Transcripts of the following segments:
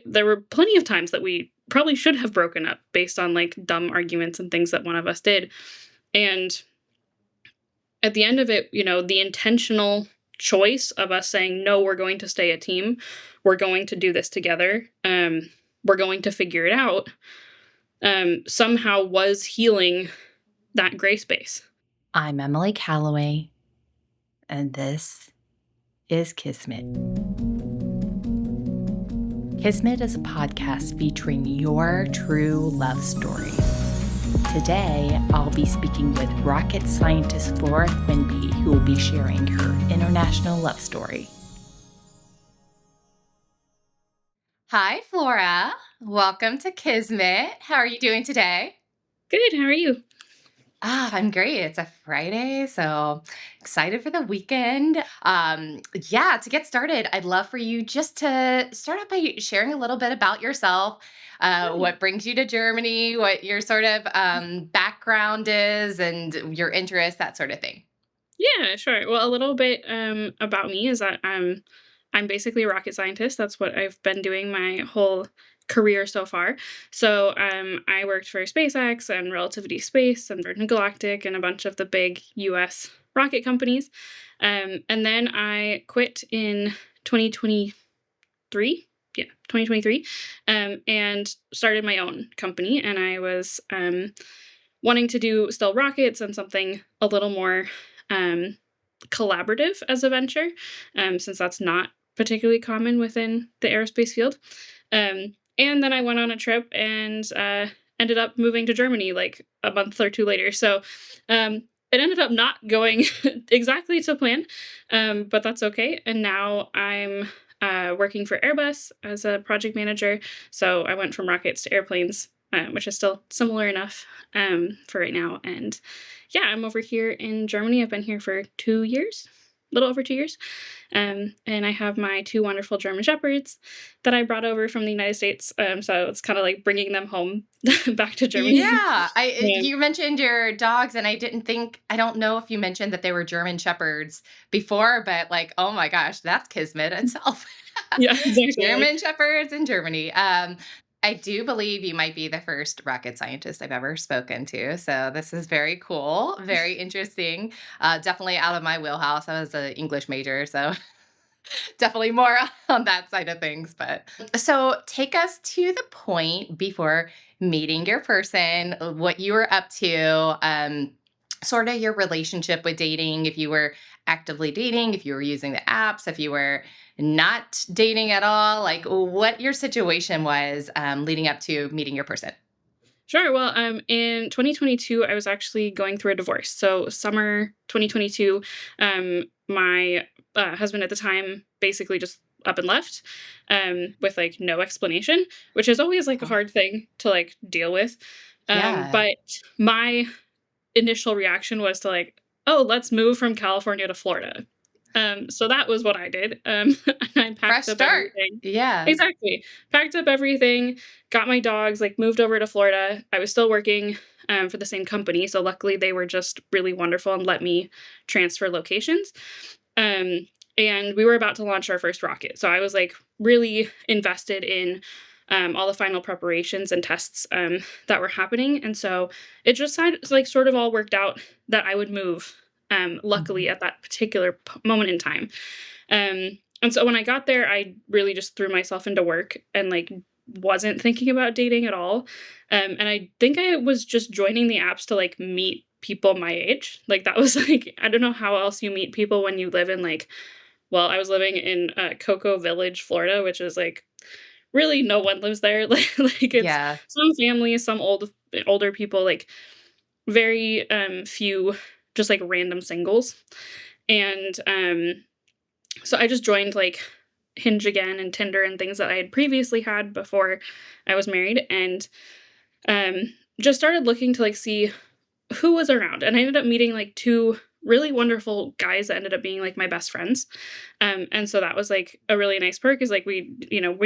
there were plenty of times that we probably should have broken up based on like dumb arguments and things that one of us did. And at the end of it, the intentional choice of us saying, no, we're going to stay a team. We're going to do this together. We're going to figure it out. Somehow was healing that gray space. I'm Emily Calloway, and this is Kismet. Kismet is a podcast featuring your true love stories. Today, I'll be speaking with rocket scientist Flora Quinby, who will be sharing her international love story. Hi, Flora. Welcome to Kismet. How are you doing today? Good. How are you? I'm great. It's a Friday, so excited for the weekend. To get started, I'd love for you just to start out by sharing a little bit about yourself, what brings you to Germany, what your sort of background is, and your interests, that sort of thing. Yeah, sure. Well, a little bit about me is that I'm basically a rocket scientist. That's what I've been doing my whole career so far. So I worked for SpaceX and Relativity Space and Virgin Galactic and a bunch of the big US rocket companies. And then I quit in 2023. Yeah, 2023, and started my own company. And I was wanting to do still rockets and something a little more collaborative as a venture, since that's not particularly common within the aerospace field. And then I went on a trip and ended up moving to Germany like a month or two later. So it ended up not going exactly to plan, but that's okay. And now I'm working for Airbus as a project manager. So I went from rockets to airplanes, which is still similar enough for right now. And yeah, I'm over here in Germany. I've been here for 2 years, a little over 2 years. And I have my 2 wonderful German Shepherds that I brought over from the United States. So it's kind of like bringing them home back to Germany. Yeah, Yeah. you mentioned your dogs, and I don't know if you mentioned that they were German Shepherds before, but like, oh my gosh, that's Kismet itself. Yeah, exactly. German Shepherds in Germany. I do believe you might be the first rocket scientist I've ever spoken to. So this is very cool, very interesting. Definitely out of my wheelhouse. I was an English major, so definitely more on that side of things. But so take us to the point before meeting your person, what you were up to, sort of your relationship with dating, if you were actively dating, if you were using the apps, if you were not dating at all, like what your situation was leading up to meeting your person. Sure. Well, in 2022, I was actually going through a divorce. So summer 2022, my husband at the time basically just up and left, with like no explanation, which is always like a Oh, hard thing to like deal with. yeah. But my initial reaction was to like, oh, let's move from California to Florida. So that was what I did. And I Fresh packed up start. everything. Yeah. Exactly. Packed up everything, got my dogs, like moved over to Florida. I was still working for the same company. So luckily they were just really wonderful and let me transfer locations. Um, and we were about to launch our first rocket. So I was like really invested in all the final preparations and tests that were happening. And so it just like sort of all worked out that I would move, luckily Mhm. at that particular moment in time. And so when I got there, I really just threw myself into work and like wasn't thinking about dating at all. And I think I was just joining the apps to like meet people my age. Like that was like, I don't know how else you meet people when you live in like, well, I was living in Cocoa Village, Florida, which is like really no one lives there. Like it's Yeah. some families, some older people, like very few just like random singles. And so I just joined like Hinge again and Tinder and things that I had previously had before I was married, and just started looking to like see who was around. And I ended up meeting like 2 really wonderful guys that ended up being like my best friends. And so that was like a really nice perk, is like we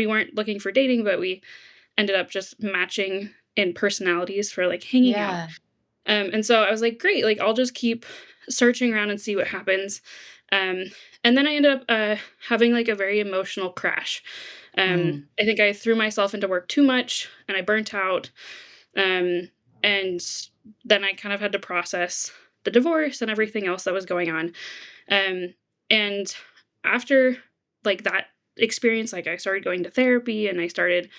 weren't looking for dating, but we ended up just matching in personalities for like hanging out. Yeah. And so I was like, great, like I'll just keep searching around and see what happens. Um, and then I ended up having like a very emotional crash. Mm. I think I threw myself into work too much and I burnt out. Um, and then I kind of had to process the divorce and everything else that was going on. Um, and after like that experience, like I started going to therapy and I started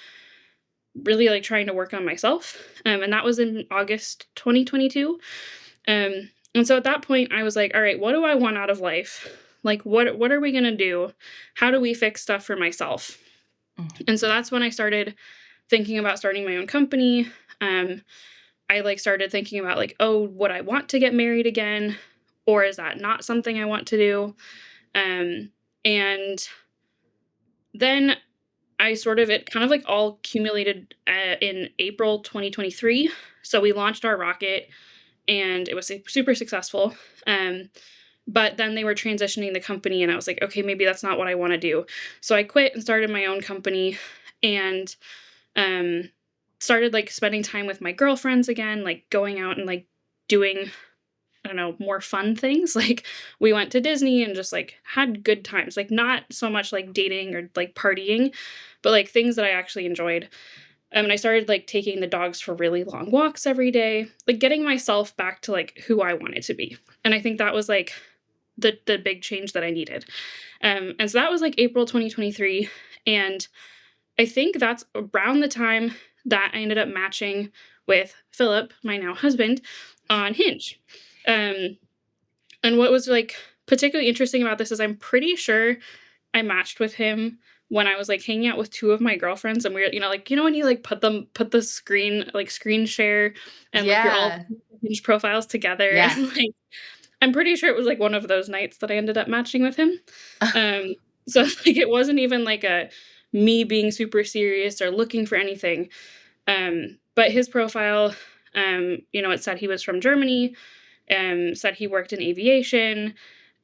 really like trying to work on myself. And that was in August 2022. And so at that point I was like, all right, what do I want out of life? Like what are we going to do? How do we fix stuff for myself? Mhm. And so that's when I started thinking about starting my own company. Um, I like started thinking about like, oh, would I want to get married again? Or is that not something I want to do? And then I sort of it kind of like all accumulated in April 2023. So we launched our rocket and it was super successful. Um, but then they were transitioning the company, and I was like, okay, maybe that's not what I want to do. So I quit and started my own company and um, started like spending time with my girlfriends again, like going out and like doing I don't know, more fun things. Like we went to Disney and just like had good times. Like not so much like dating or like partying, but like things that I actually enjoyed. And I started like taking the dogs for really long walks every day, like getting myself back to like who I wanted to be. And I think that was like the big change that I needed. And so that was like April 2023. And I think that's around the time that I ended up matching with Philip, my now husband, on Hinge. Um, and what was, like, particularly interesting about this is I'm pretty sure I matched with him when I was, like, hanging out with 2 of my girlfriends, and we were like, you know, when you, like, put the screen share and, like, you're all Yeah. Hinge profiles together, Yes. and, like, I'm pretty sure it was, like, one of those nights that I ended up matching with him. Um, so, like, it wasn't even, like, a me being super serious or looking for anything. But his profile, you know, it said he was from Germany, said he worked in aviation,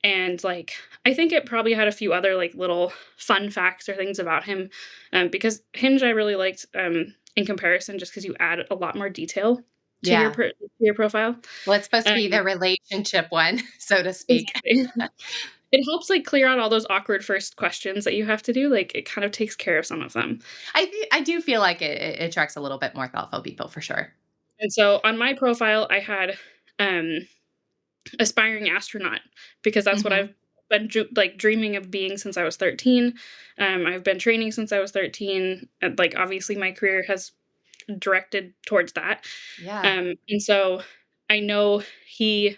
and like I think it probably had a few other like little fun facts or things about him, because Hinge I really liked in comparison just because you add a lot more detail to Yeah. to your profile. Well, it's supposed to Um, be the relationship one, so to speak. exactly. It helps like clear out all those awkward first questions that you have to do. Like it kind of takes care of some of them. I do feel like it attracts a little bit more thoughtful people for sure. And so on my profile, I had um, aspiring astronaut because that's what Mhm. I've been like dreaming of being since I was 13. I've been training since I was 13. And, like obviously my career has directed towards that. Yeah. And so I know he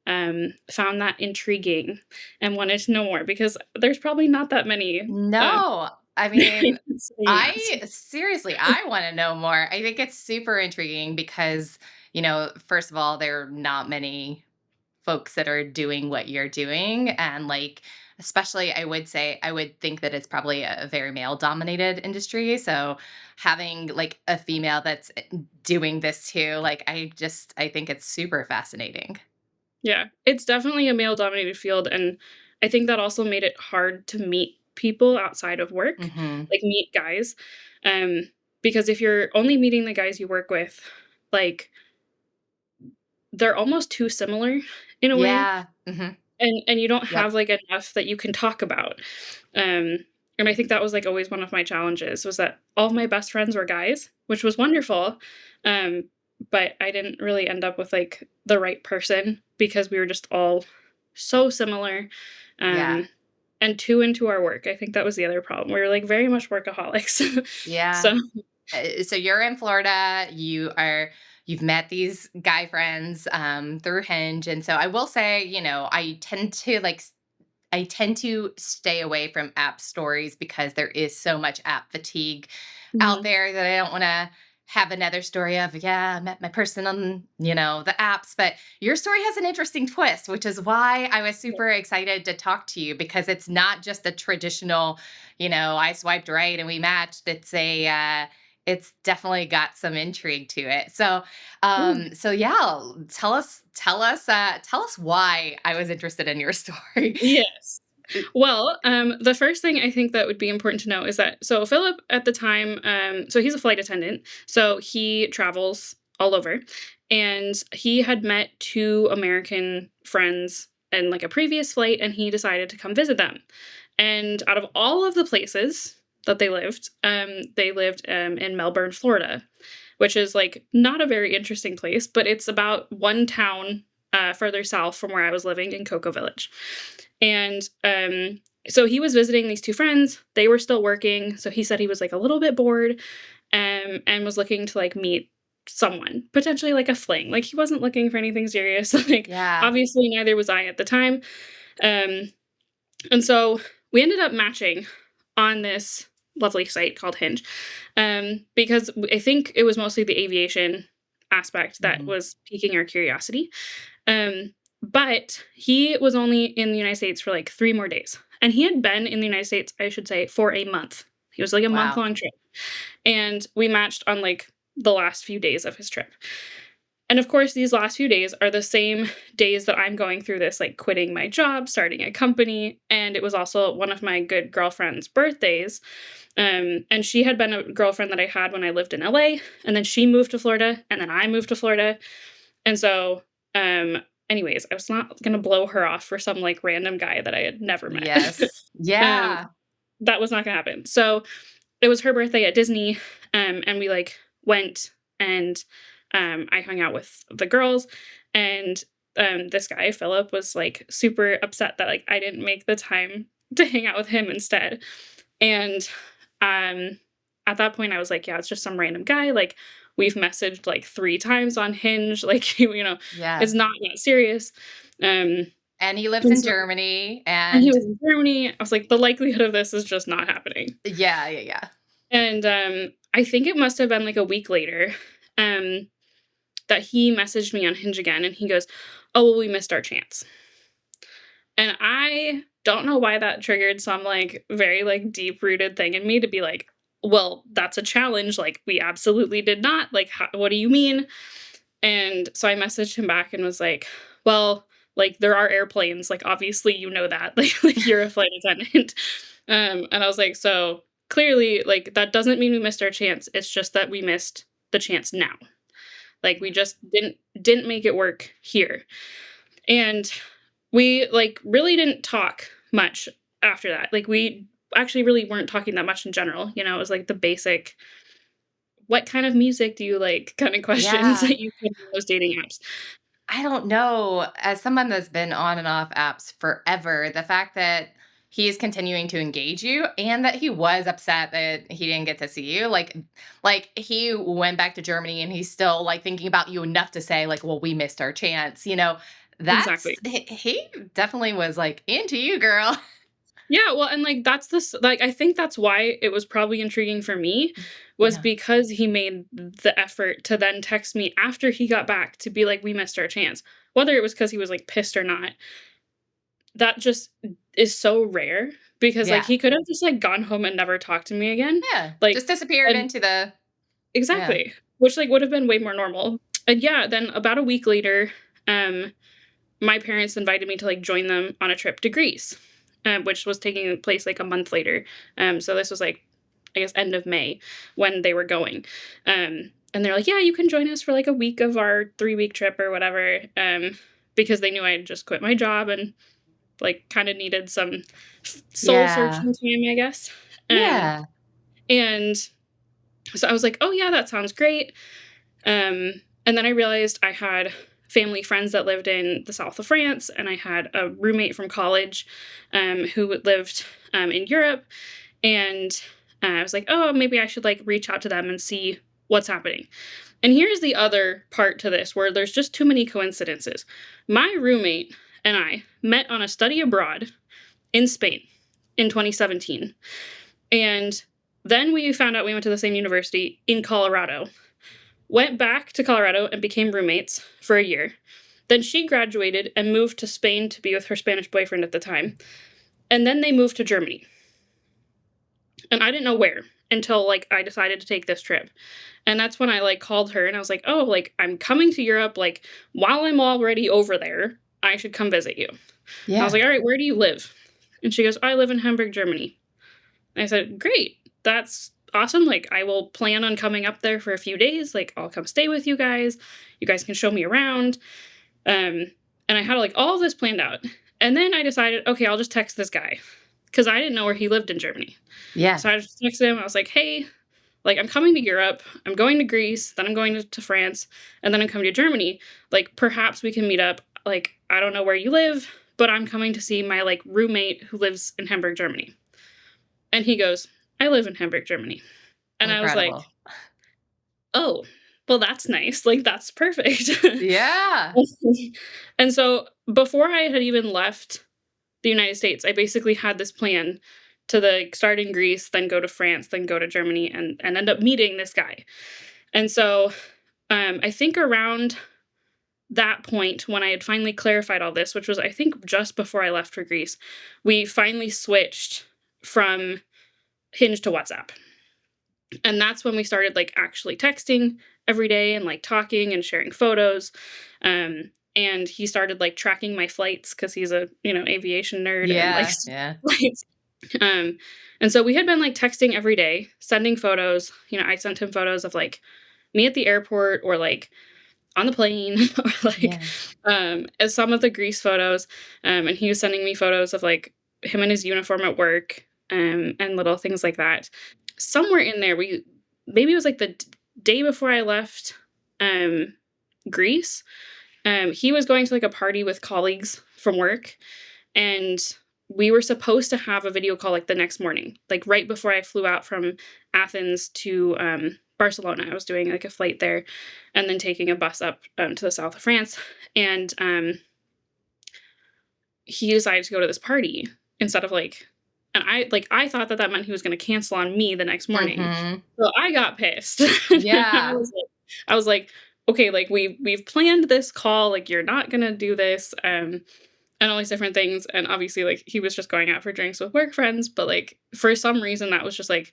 found that intriguing and wanted to know more because there's probably not that many No, I mean, saying that. I wanna know more. I think it's super intriguing because, first of all, there are not many folks that are doing what you're doing, and, like, especially I would think that it's probably a very male-dominated industry, so having, like, a female that's, doing this too, like, I think it's super fascinating. Yeah, it's definitely a male-dominated field, and I think that also made it hard to meet people outside of work, Mhm. like, meet guys, um, because if you're only meeting the guys you work with, like, they're almost too similar in a way, Yeah. Mhm. and you don't Yep. have, like, enough that you can talk about, um, and I think that was, like, always one of my challenges was that all of my best friends were guys, which was wonderful, um, but I didn't really end up with, like, the right person because we were just all so similar, Yeah. um, and too into our work. I think that was the other problem. We were, like, very much workaholics. Yeah. So So you're in Florida. You've met these guy friends through Hinge, and so I will say, I tend to stay away from app stories because there is so much app fatigue out Mhm. there that I don't want to have another story of, yeah, I met my person on, the apps. But your story has an interesting twist, which is why I was super excited to talk to you because it's not just a traditional, I swiped right and we matched. It's definitely got some intrigue to it. Yeah. So yeah, tell us why I was interested in your story. Yes. Well, the first thing I think that would be important to know is that so Philip at the time, so he's a flight attendant, so he travels all over, and he had met 2 American friends in like a previous flight, and he decided to come visit them. And out of all of the places that they lived, in Melbourne, Florida, which is, like, not a very interesting place, but it's about 1 town, further south from where I was living in Cocoa Village. And, so he was visiting these 2 friends, they were still working, so he said he was, like, a little bit bored, and was looking to, like, meet someone, potentially, like, a fling, like, he wasn't looking for anything serious, like, Yeah. obviously, neither was I at the time, um, and so we ended up matching on this lovely site called Hinge, because I think it was mostly the aviation aspect that Mhm. was piquing our curiosity. But he was only in the United States for like 3 more days, and he had been in the United States, I should say, for a month. He was like a Wow. month-long trip, and we matched on like the last few days of his trip. And of course, these last few days are the same days that I'm going through this, like quitting my job, starting a company, and it was also one of my good girlfriend's birthdays. And she had been a girlfriend that I had when I lived in LA, and then she moved to Florida, and then I moved to Florida. And so, anyways, I was not gonna blow her off for some like random guy that I had never met. Yes. um, Yeah. that was not gonna happen. So it was her birthday at Disney, and we like went and I hung out with the girls, and this guy Philip was like super upset that like I didn't make the time to hang out with him instead. And um, at that point, I was like, yeah, it's just some random guy. Like, we've messaged like 3 times on Hinge. Like, Yeah. it's not that serious. Um, And he lives and in so, Germany, and he and was in Germany. I was like, the likelihood of this is just not happening. yeah, yeah, yeah. And I think it must have been like a week later um, that he messaged me on Hinge again, and he goes, "Oh, well, we missed our chance." And I don't know why that triggered some, like, very, like, deep-rooted thing in me to be like, "Well, that's a challenge, like, we absolutely did not, like, ho what do you mean?" And so I messaged him back and was like, "Well, like, there are airplanes, like, obviously you know that, like, you're a flight attendant." And I was like, "So, clearly, like, that doesn't mean we missed our chance, it's just that we missed the chance now. Like, we just didn't make it work here." And we, like, really didn't talk much after that. Like, we actually really weren't talking that much in general, it was, like, the basic, "What kind of music do you like?" kinda questions Yeah. that you put in those dating apps. I don't know. As someone that's been on and off apps forever, the fact that he is continuing to engage you and that he was upset that he didn't get to see you, like he went back to Germany and he's still like thinking about you enough to say like, well, we missed our chance. Exactly. He definitely was like into you, girl. Yeah, well, and, like, that's this like, I think that's why it was probably intriguing for me, was Yeah. because he made the effort to then text me after he got back to be like, "We missed our chance." Whether it was because he was, like, pissed or not, that just is so rare because, like, Yeah. he could have just, like, gone home and never talked to me again, Yeah. like Just disappeared and into the yeah. exactly, which, like, would have been way more normal. And yeah, then about a week later, um, my parents invited me to, like, join them on a trip to Greece, which was taking place, like, a month later. So this was, like, I guess, end of May when they were going. And they're like, "Yeah, you can join us for, like, a week of our 3-week trip or whatever," because they knew I had just quit my job and, like, kinda needed some soul Yeah. searching time, I guess. Um, Yeah. and so I was like, "Oh, yeah, that sounds great." And then I realized I had family friends that lived in the south of France, and I had a roommate from college who lived in Europe. And I was like, oh, maybe I should like reach out to them and see what's happening. And here's the other part to this where there's just too many coincidences. My roommate and I met on a study abroad in Spain in 2017. And then we found out we went to the same university in Colorado, went back to Colorado and became roommates for a year. Then she graduated and moved to Spain to be with her Spanish boyfriend at the time. And then they moved to Germany. And I didn't know where until like I decided to take this trip. And that's when I like called her and I was like, "Oh, like I'm coming to Europe like while I'm already over there, I should come visit you." And I was Yeah. like, "All right, where do you live?" And she goes, "I live in Hamburg, Germany." And I said, "Great. That's awesome. Like I will plan on coming up there for a few days. Like I'll come stay with you guys. You guys can show me around." Um and I had like all of this planned out. And then I decided, "Okay, I'll just text this guy." 'cause I didn't know where he lived in Germany. Yeah. So I just texted him, I was like, "Hey, like, I'm coming to Europe, I'm going to Greece, then I'm going to France, and then I'm coming to Germany. Like, perhaps we can meet up. Like, I don't know where you live, but I'm coming to see my, like, roommate who lives in Hamburg, Germany." And he goes, "I live in Hamburg, Germany." And I was like, Incredible. "Oh, well, that's nice. Like, that's perfect." Yeah. And so before I had even left the United States, I basically had this plan to, like, start in Greece, then go to France, then go to Germany, and end up meeting this guy. And so, I think around that point when I had finally clarified all this, which was, I think, just before I left for Greece, we finally switched from Hinge to WhatsApp. And that's when we started, like, actually texting every day and, like, talking and sharing photos. And he started, like, tracking my flights because he's a, aviation nerd and Yeah. likes Yeah. flights. Um, and so we had been, like, texting every day, sending photos. I sent him photos of, like, me at the airport or, like, on the plane or, like, Yeah. as some of the Greece photos. And he was sending me photos of, like, him in his uniform at work, and little things like that. Somewhere in there, we maybe it was, like, the day before I left, um, Greece, he was going to, like, a party with colleagues from work, and we were supposed to have a video call, like, the next morning, like, right before I flew out from Athens to, Barcelona. I was doing, like, a flight there and then taking a bus up, to the south of France, and, he decided to go to this party instead of, like, and I thought that that meant he was gonna cancel on me the next morning. Mhm. So I got pissed. I Yeah. was like I was like, "Okay, like, we've planned this call, like, you're not gonna do this," and all these different things, and obviously, like, he was just going out for drinks with work friends, but, like, for some reason, that was just, like,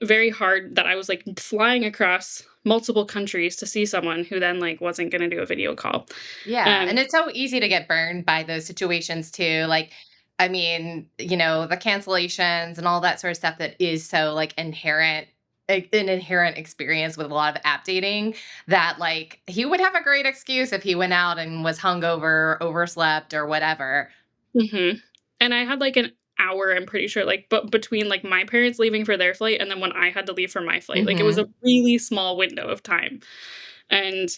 very hard that I was, like, flying across multiple countries to see someone who then, like, wasn't gonna do a video call. Yeah, Um and it's so easy to get burned by those situations too. Like, I mean, the cancellations and all that sort of stuff that is so like an inherent experience with a lot of app dating that like he would have a great excuse if he went out and was hungover, overslept, or whatever. Mhm. And I had, like, an hour, I'm pretty sure, like, but between, like, my parents leaving for their flight and then when I had to leave for my flight, like, it was Hmm. a really small window of time. And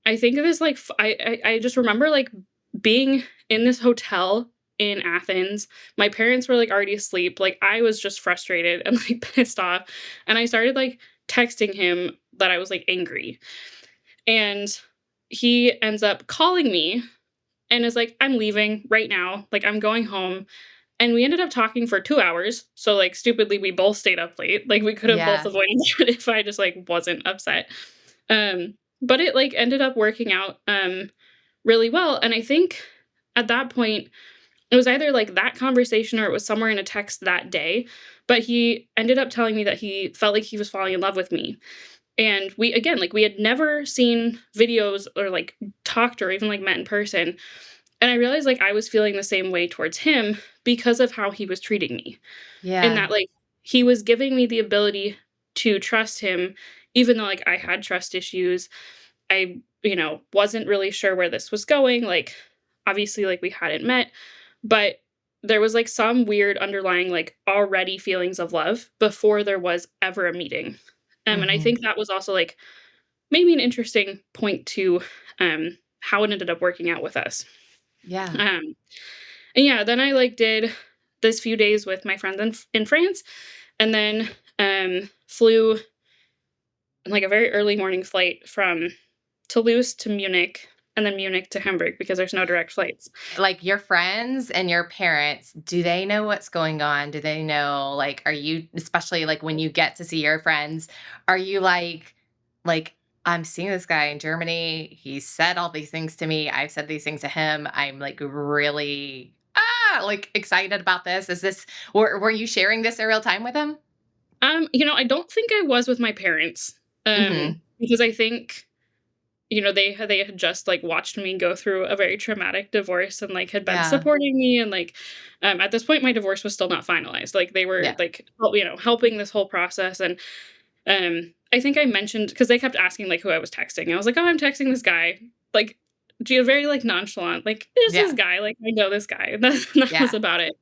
I think of this, like, I just remember, like, being in this hotel in Athens. My parents were, like, already asleep, like, I was just frustrated and, like, pissed off, and I started, like, texting him that I was, like, angry. And he ends up calling me and is like, "I'm leaving right now, like, I'm going home." And we ended up talking for 2 hours, so, like, stupidly, we both stayed up late, like, we could have both Yeah. avoided that if I just, like, wasn't upset. But it, like, ended up working out, really well, and I think at that point, it was either, like, that conversation or it was somewhere in a text that day, but he ended up telling me that he felt like he was falling in love with me, and we again, like, we had never seen videos or, like, talked or even, like, met in person, and I realized, like, I was feeling the same way towards him because of how he was treating me, in Yeah. that, like, he was giving me the ability to trust him even though, like, I had trust issues. I, wasn't really sure where this was going, like, obviously, like, we hadn't met, but there was, like, some weird underlying, like, already feelings of love before there was ever a meeting. And I Hmm. think that was also, like, maybe an interesting point to, how it ended up working out with us. Yeah. Um, and yeah, then I, like, did this few days with my friends in France, and then, flew, like, a very early morning flight from Toulouse to Munich, and then Munich to Hamburg because there's no direct flights. Like your friends and your parents, do they know what's going on? Do they know, like, are you, especially like when you get to see your friends, are you like, I'm seeing this guy in Germany. He said all these things to me. I've said these things to him. I'm like really, like excited about this. Were you sharing this in real time with him? I don't think I was with my parents, Hmm. because I think, they had just, like, watched me go through a very traumatic divorce and, like, had been Yeah. supporting me and, like, at this point, my divorce was still not finalized, like, they were, Yeah. like, helping this whole process, and, I think I mentioned because they kept asking, like, who I was texting. I was like, "Oh, I'm texting this guy," like, very, like, nonchalant, like, "There's this Yeah. guy, like, I know this guy," and that was Yeah. about it.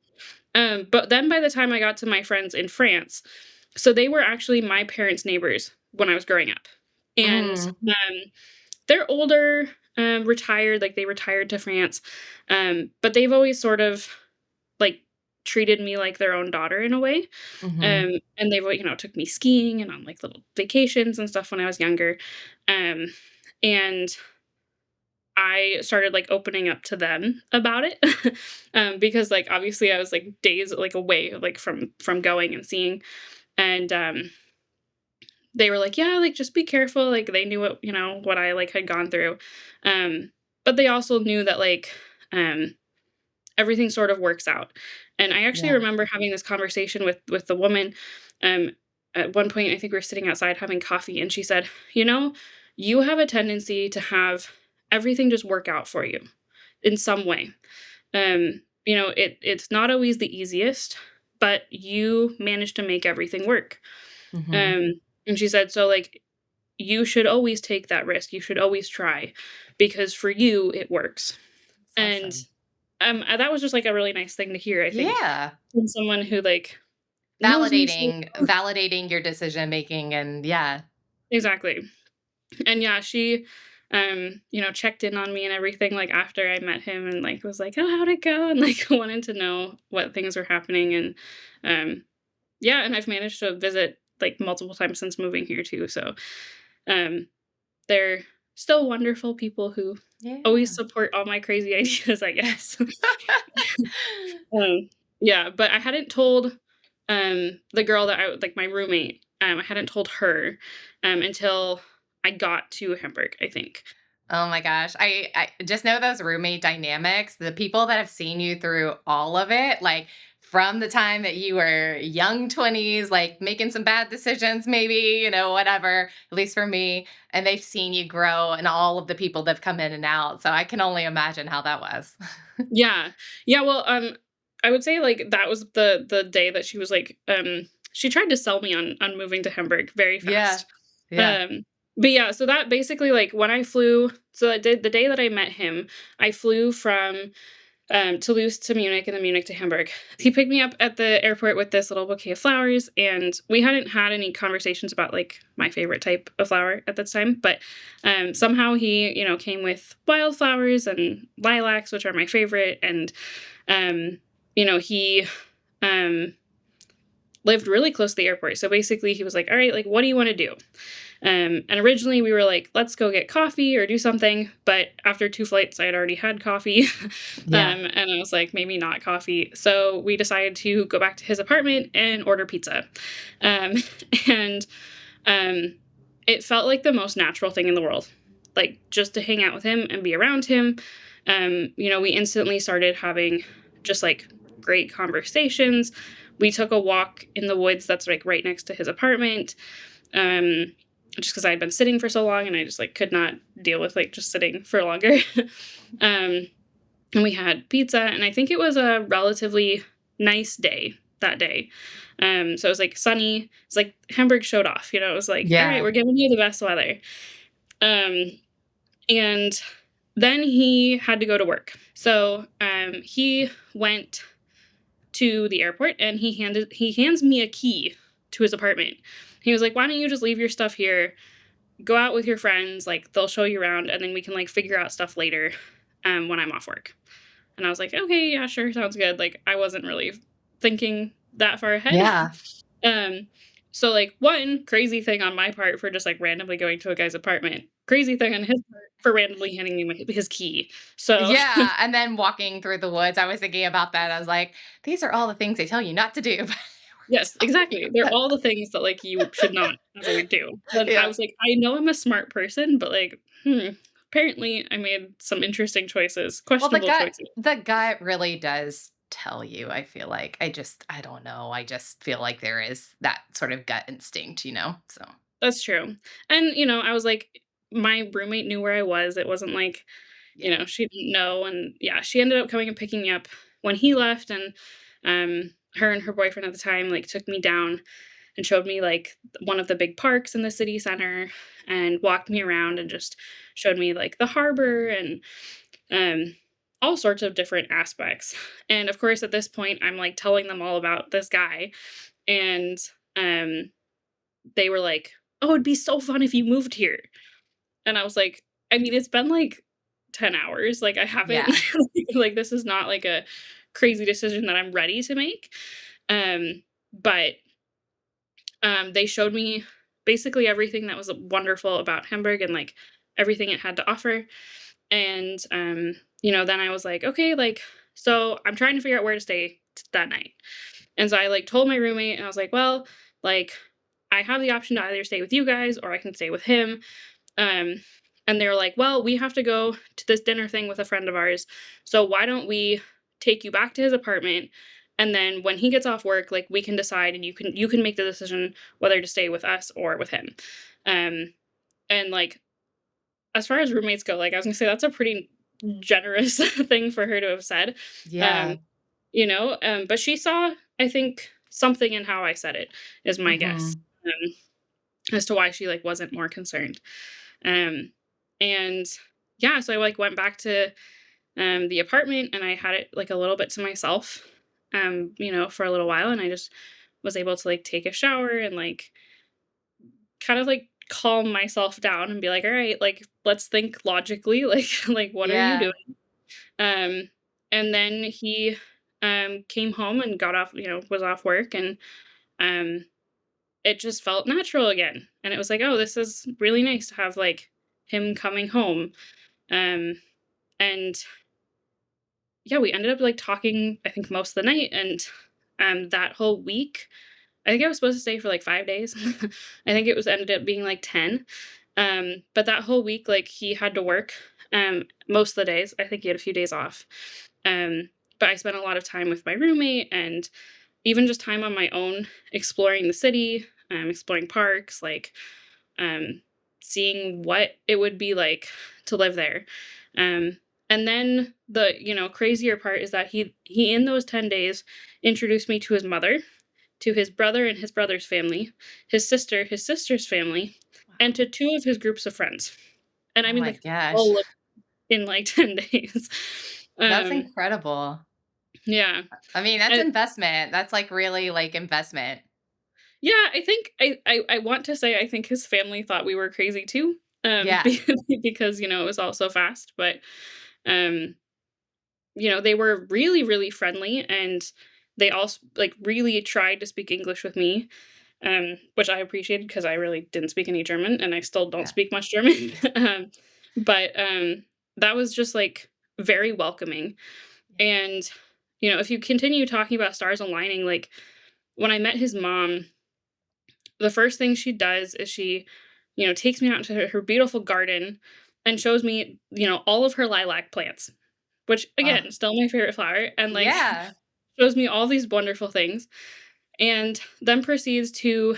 But then by the time I got to my friends in France, so they were actually my parents' neighbors when I was growing up. And, Mm, they're older, retired, like, they retired to France, but they've always sort of, like, treated me like their own daughter in a way, mhm, and they've, took me skiing and on, like, little vacations and stuff when I was younger, um, and I started, like, opening up to them about it, because, like, obviously I was, like, days, like, away, like, from going and seeing, and, they were like, "Yeah, like, just be careful," like, they knew what I, like, had gone through, um, but they also knew that, like, um, everything sort of works out, and I actually yeah, remember having this conversation with the woman, um, at one point, I think we were sitting outside having coffee, and she said, you have a tendency to have everything just work out for you in some way. It's not always the easiest, but you manage to make everything work." mhm, Um, and she said, "So, like, you should always take that risk. You should always try because for you, it works." that's And, awesome. that was just, like, a really nice thing to hear, I think, Yeah, from someone who, like, knows me so. validating your decision making and yeah, Exactly. And, yeah, she, checked in on me and everything, like, after I met him and, like, was like, "Oh, how'd it go?" And, like, wanted to know what things were happening, and, um, yeah, and I've managed to visit, like, multiple times since moving here too, so, um they're still wonderful people who always yeah. support all my crazy ideas, I guess. Um, yeah, but I hadn't told, the girl that like, my roommate, I hadn't told her, until I got to Hamburg, I think. Oh my gosh. I just know those roommate dynamics, the people that have seen you through all of it, like from the time that you were young 20s, like making some bad decisions, maybe, whatever, at least for me. And they've seen you grow and all of the people that have come in and out. So I can only imagine how that was. Yeah. Yeah, well, I would say, like, that was the day that she was like, she tried to sell me on moving to Hamburg very Yeah. fast. Yeah. Um, but yeah, so that basically, like, when I flew so I did the day that I met him, I flew from Toulouse to Munich and then Munich to Hamburg. He picked me up at the airport with this little bouquet of flowers, and we hadn't had any conversations about like my favorite type of flower at that time. But somehow he, came with wildflowers and lilacs, which are my favorite, and he um, lived really close to the airport. So basically, he was like, "All right, like, what do you want to do?" And originally we were like, let's go get coffee or do something. But after 2 flights, I had already had coffee. Yeah. And I was like, maybe not coffee. So we decided to go back to his apartment and order pizza. Um, and um, it felt like the most natural thing in the world, like just to hang out with him and be around him. We instantly started having just like great conversations. We took a walk in the woods that's like right next to his apartment. Um, just because I had been sitting for so long and I just like could not deal with like just sitting for longer. um, and we had pizza, and I think it was a relatively nice day that day. So it was like sunny. It's like Hamburg showed off, It was like, all right, Yeah. we're giving you the best weather. Um, and then he had to go to work. So he went to the airport and he hands me a key to his apartment. He was like, "Why don't you just leave your stuff here? Go out with your friends, like they'll show you around and then we can like figure out stuff later when I'm off work." And I was like, "Okay, yeah, sure, sounds good." Like I wasn't really thinking that far ahead. Yeah. um so like one crazy thing on my part for just like randomly going to a guy's apartment. Crazy thing on his part for randomly handing me his key. So Yeah. And then walking through the woods, I was thinking about that. I was like, these are all the things they tell you not to do. yes, exactly. They're all the things that, like, you should not ever do. Then I Yeah. was like, "I know I'm a smart person, but, like, apparently I made some interesting choices, Well, questionable choices." the gut really does tell you, I feel like. I don't know. I just feel like there is that sort of gut instinct. So, That's true. And, I was like my roommate knew where I was. It wasn't like, yeah. she didn't know, and, yeah, she ended up coming and picking me up when he left, and, her and her boyfriend at the time, like, took me down and showed me like one of the big parks in the city center and walked me around and just showed me like the harbor and um all sorts of different aspects. And of course, at this point, I'm like telling them all about this guy, and um, they were like, "Oh, it'd be so fun if you moved here." And I was like, "I mean, it's been like 10 hours. Like, I haven't Yeah. like this is not like a crazy decision that I'm ready to make." But they showed me basically everything that was wonderful about Hamburg and like everything it had to offer. And then I was like, okay, like, so I'm trying to figure out where to stay that night. And so I like told my roommate, and I was like, well, like, I have the option to either stay with you guys or I can stay with him. Um, and they were like, well, we have to go to this dinner thing with a friend of ours. So why don't we take you back to his apartment? And then when he gets off work, like, we can decide, and you can make the decision whether to stay with us or with him. Um, and like, as far as roommates go, like, I was gonna say that's a pretty generous thing for her to have said. Um, Yeah. but she saw, I think, something in how I said it, is my guess, Mhm. as to why she like wasn't more concerned. Um, and yeah, so I like went back to the apartment, and I had it like a little bit to myself, for a little while, and I just was able to like take a shower and like kind of like calm myself down and be like, all right, like, let's think logically, like, like, what are you Yeah. doing? Um, and then he came home and got off, was off work, and um it just felt natural again. And it was like, oh, this is really nice to have like him coming home. Um, and yeah, we ended up like talking, I think, most of the night. And that whole week, I think I was supposed to stay for like 5 days. I think it was ended up being like 10. But that whole week, like, he had to work most of the days. I think he had a few days off. Um, but I spent a lot of time with my roommate, and even just time on my own exploring the city, exploring parks, like um, seeing what it would be like to live there. Um, and then the crazier part is that he in those 10 days introduced me to his mother, to his brother and his brother's family, his sister, his sister's family, and Wow. to two of his groups of friends. And I Oh mean, my like, gosh. all in like 10 days. That's um, incredible. yeah. I mean, that's And investment. That's, like, really, like, investment. yeah, I think I want to say I think his family thought we were crazy too, Yeah. because, it was all so fast, but, um, they were really, really friendly, and they also, like, really tried to speak English with me, which I appreciated because I really didn't speak any German, and I still don't Yeah. speak much German. But, that was just, like, very welcoming, Yeah. and, if you continue talking about stars aligning, like, when I met his mom, the first thing she does is she, takes me out into her beautiful garden and shows me, all of her lilac plants, which Oh, again, still my favorite flower, and like yeah. shows me all these wonderful things. And then proceeds to,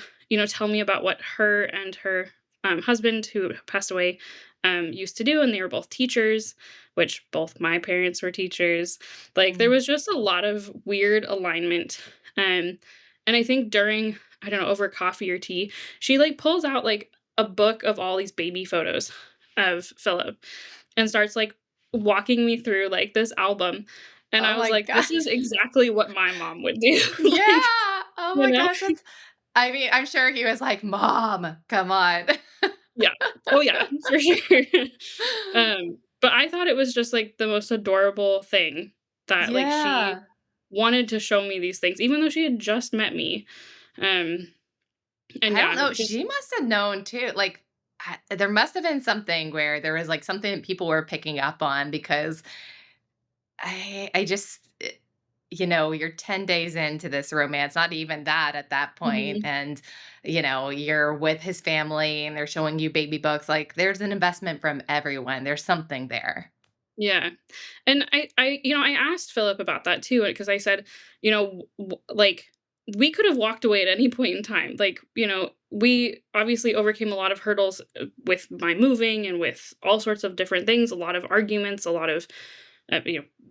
tell me about what her and her husband, who passed away, used to do. And they were both teachers, which both my parents were teachers. Like, there Mm, was just a lot of weird alignment. Um, and I think during, I don't know, over coffee or tea, she like pulls out like a book of all these baby photos of Philip and starts like walking me through like this album. And oh I was my like, god. this is exactly what my mom would do. Yeah. Like, Oh you my know? gosh, that's I mean, I'm sure he was like, "Mom, come on." Yeah. Oh, yeah, for sure. But I thought it was just, like, the most adorable thing that, like, she Yeah. wanted to show me these things, even though she had just met me. Um, and I don't yeah, know, just she must have known too, like, there must have been something where there was, like, something that people were picking up on because I just you're 10 days into this romance, not even that at that point, mhm. and, you're with his family and they're showing you baby books, like, there's an investment from everyone, there's something there. Yeah. And I asked Philip about that too, because I said, like, we could have walked away at any point in time. Like, we obviously overcame a lot of hurdles with my moving and with all sorts of different things, a lot of arguments, a lot of,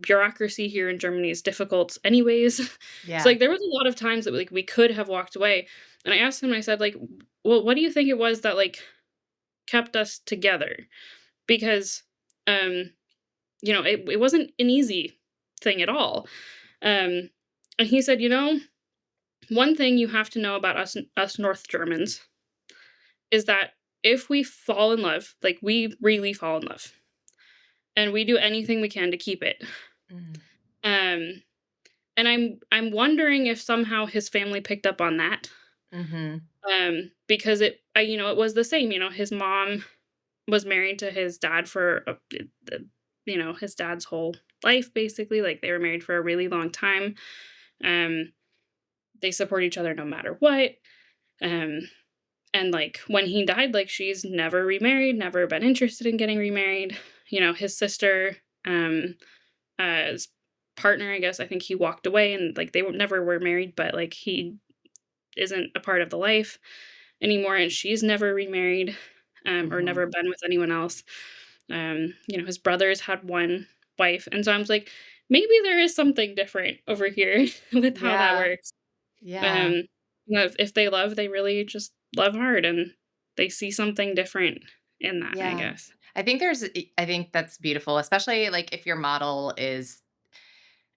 bureaucracy here in Germany is difficult anyways. So Yeah. like there was a lot of times that like we could have walked away. And I asked him, I said, like, well, what do you think it was that like kept us together? Because um it wasn't an easy thing at all. Um, and he said, one thing you have to know about us North Germans is that if we fall in love, like we really fall in love, and we do anything we can to keep it. Mm. Um, and I'm wondering if somehow his family picked up on that. Mhm. Because it was the same. His mom was married to his dad for his dad's whole life basically. Like they were married for a really long time. Um, they support each other no matter what. Um, and like when he died, like she's never remarried, never been interested in getting remarried. His sister, um, his partner, I guess, I think he walked away and like never were married, but like he isn't a part of the life anymore, and she's never remarried, or Mhm. never been with anyone else. His brothers had one wife, and so I was like, maybe there is something different over here with how that Yeah. works. Yeah. Um, if they love, they really just love hard, and they see something different in that, I Yeah. guess. I think that's beautiful, especially, like, if your model is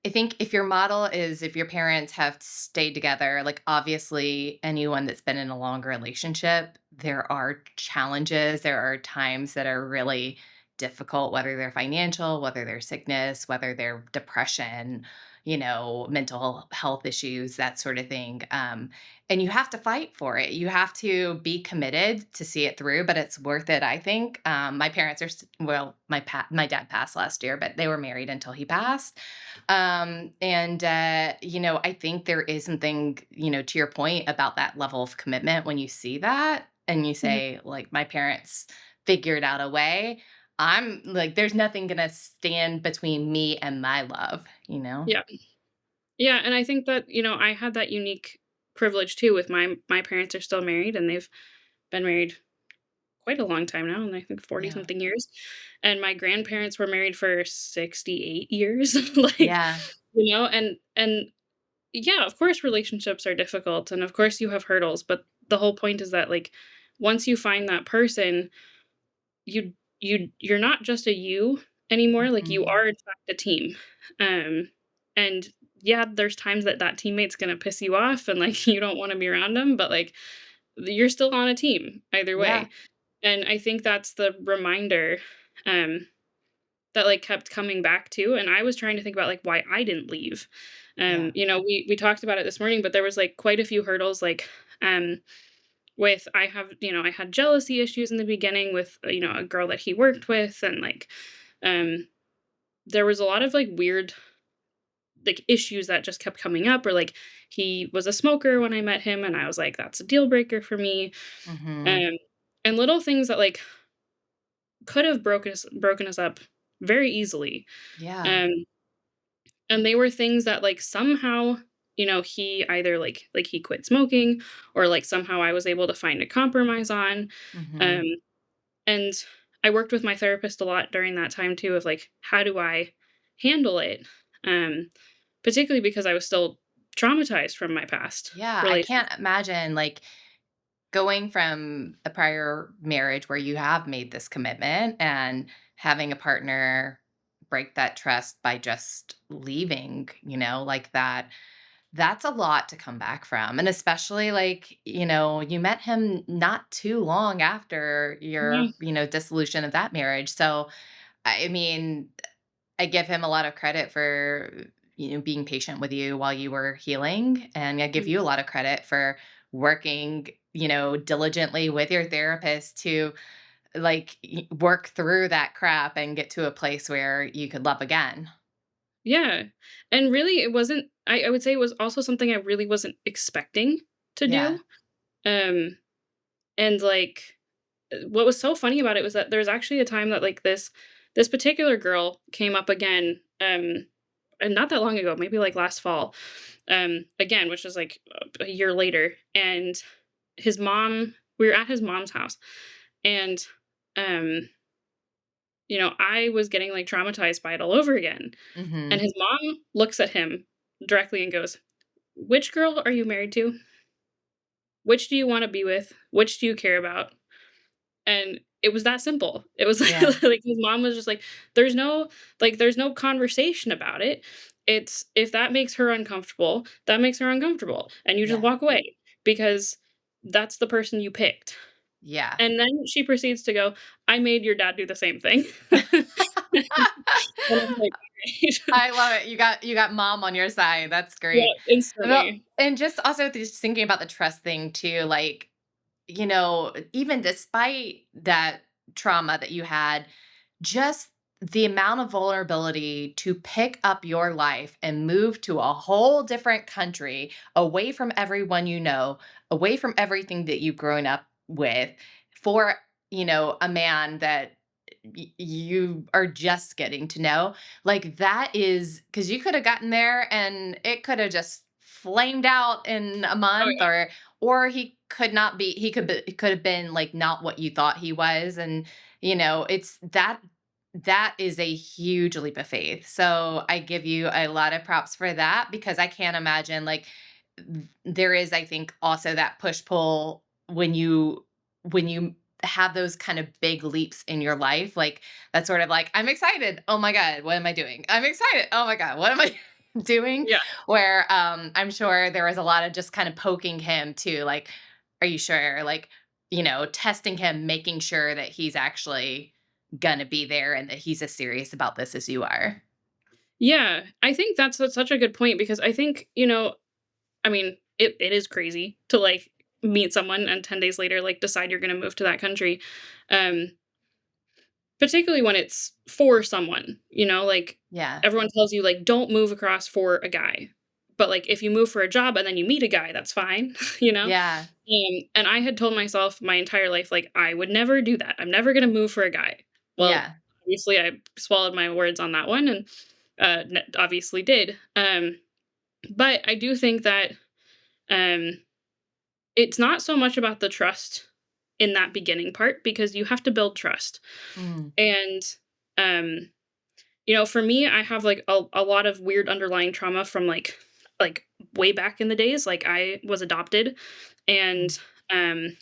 I think if your model is if your parents have stayed together, like, obviously, anyone that's been in a longer relationship, there are challenges, there are times that are really difficult, whether they're financial, whether they're sickness, whether they're depression, mental health issues, that sort of thing. And you have to fight for it. You have to be committed to see it through, but it's worth it, I think. My parents are, well, my dad passed last year, but they were married until he passed. I think there is something, to your point about that level of commitment when you see that and you Mhm. say, like, my parents figured out a way. I'm like, there's nothing gonna stand between me and my love. Yeah. Yeah, and I think that, I had that unique privilege too with my parents are still married, and they've been married quite a long time now, and I think 40 Yeah. something years. And my grandparents were married for 68 years. Like, Yeah. and yeah, of course relationships are difficult and of course you have hurdles, but the whole point is that like once you find that person, you're not just a you anymore, like you Mhm. are in fact a team. Um and yeah, there's times that that teammate's going to piss you off and like you don't want to be around them, but like you're still on a team either Yeah. way. And I think that's the reminder, um, that, like, kept coming back to, and I was trying to think about, like, why I didn't leave. Yeah. We talked about it this morning, but there was, like, quite a few hurdles, like, with I had jealousy issues in the beginning with, a girl that he worked with, and, like, um, there was a lot of, like, weird, like, issues that just kept coming up, or, like, he was a smoker when I met him, and I was like, "That's a deal breaker for me." Mhm. Um, and little things that, like, could have broken us up very easily. Yeah. Um, and they were things that like somehow, he either like he quit smoking or like somehow I was able to find a compromise on. Um, Mhm. and I worked with my therapist a lot during that time too of like how do I handle it? Um, Particularly because I was still traumatized from my past Yeah, I relationship. can't imagine, like, going from a prior marriage where you have made this commitment and having a partner break that trust by just leaving, like that, that's a lot to come back from. And especially, like, you met him not too long after Yeah. your, dissolution of that marriage. So, I mean, I give him a lot of credit for, being patient with you while you were healing. And I give Mhm. you a lot of credit for working, diligently with your therapist to, like, work through that crap and get to a place where you could love again. Yeah. And really it wasn't I would say it was also something I really wasn't expecting to Yeah. do. Um And, like, what was so funny about it was that there was actually a time that, like, this particular girl came up again, and not that long ago, maybe, like, last fall, again, which was, like, a year later, and his mom we were at his mom's house, and, um, I was getting, like, traumatized by it all over again, and Mhm. his mom looks at him directly and goes, "Which girl are you married to? Which do you wanna be with? Which do you care about?" And it was that simple. It was Yeah. like his mom was just like, "There's no there's no conversation about it. It's if that makes her uncomfortable, that makes her uncomfortable, and you just Yeah. walk away because that's the person you picked." Yeah. And then she proceeds to go, "I made your dad do the same thing." And I'm like, "Alright." I love it. You got mom on your side. That's Yeah, great. Well, instantly. and just also just thinking about the trust thing too, like, even despite that trauma that you had, just the amount of vulnerability to pick up your life and move to a whole different country, away from everyone you know, away from everything that you've grown up with, for, a man that you are just getting to know. Like, that is because you could have gotten there and it could have just flamed out in a Oh, month, yeah. or he could not be, he could have been like not what you thought he was. And it's that is a huge leap of faith. So I give you a lot of props for that, because I can't imagine, like, there is, I think, also that push pull when you have those kind of big leaps in your life, like, that's sort of like, I'm excited, oh my god, what am I doing? I'm excited, oh my god, what am I doing? Yeah. Where I'm sure there was a lot of just kind of poking him too, like, are you sure? Like, testing him, making sure that he's actually gonna be there and that he's as serious about this as you are. Yeah, I think that's such a good point because I think, I mean, it is crazy to, like, meet someone and 10 days later, like, decide you're gonna move to that country, um, particularly when it's for someone, like, Yeah. everyone tells you, like, "Don't move across for a guy." But, like, if you move for a job and then you meet a guy, that's fine, you know? Yeah. And I had told myself my entire life, like, "I would never do that. I'm never gonna move for a guy." Well, Yeah. obviously, I swallowed my words on that one and, n obviously did, but I do think that, um it's not so much about the trust in that beginning part because you have to build trust. Mm. And, um, for me, I have like a lot of weird underlying trauma from like way back in the days. Like I was adopted Mm. and um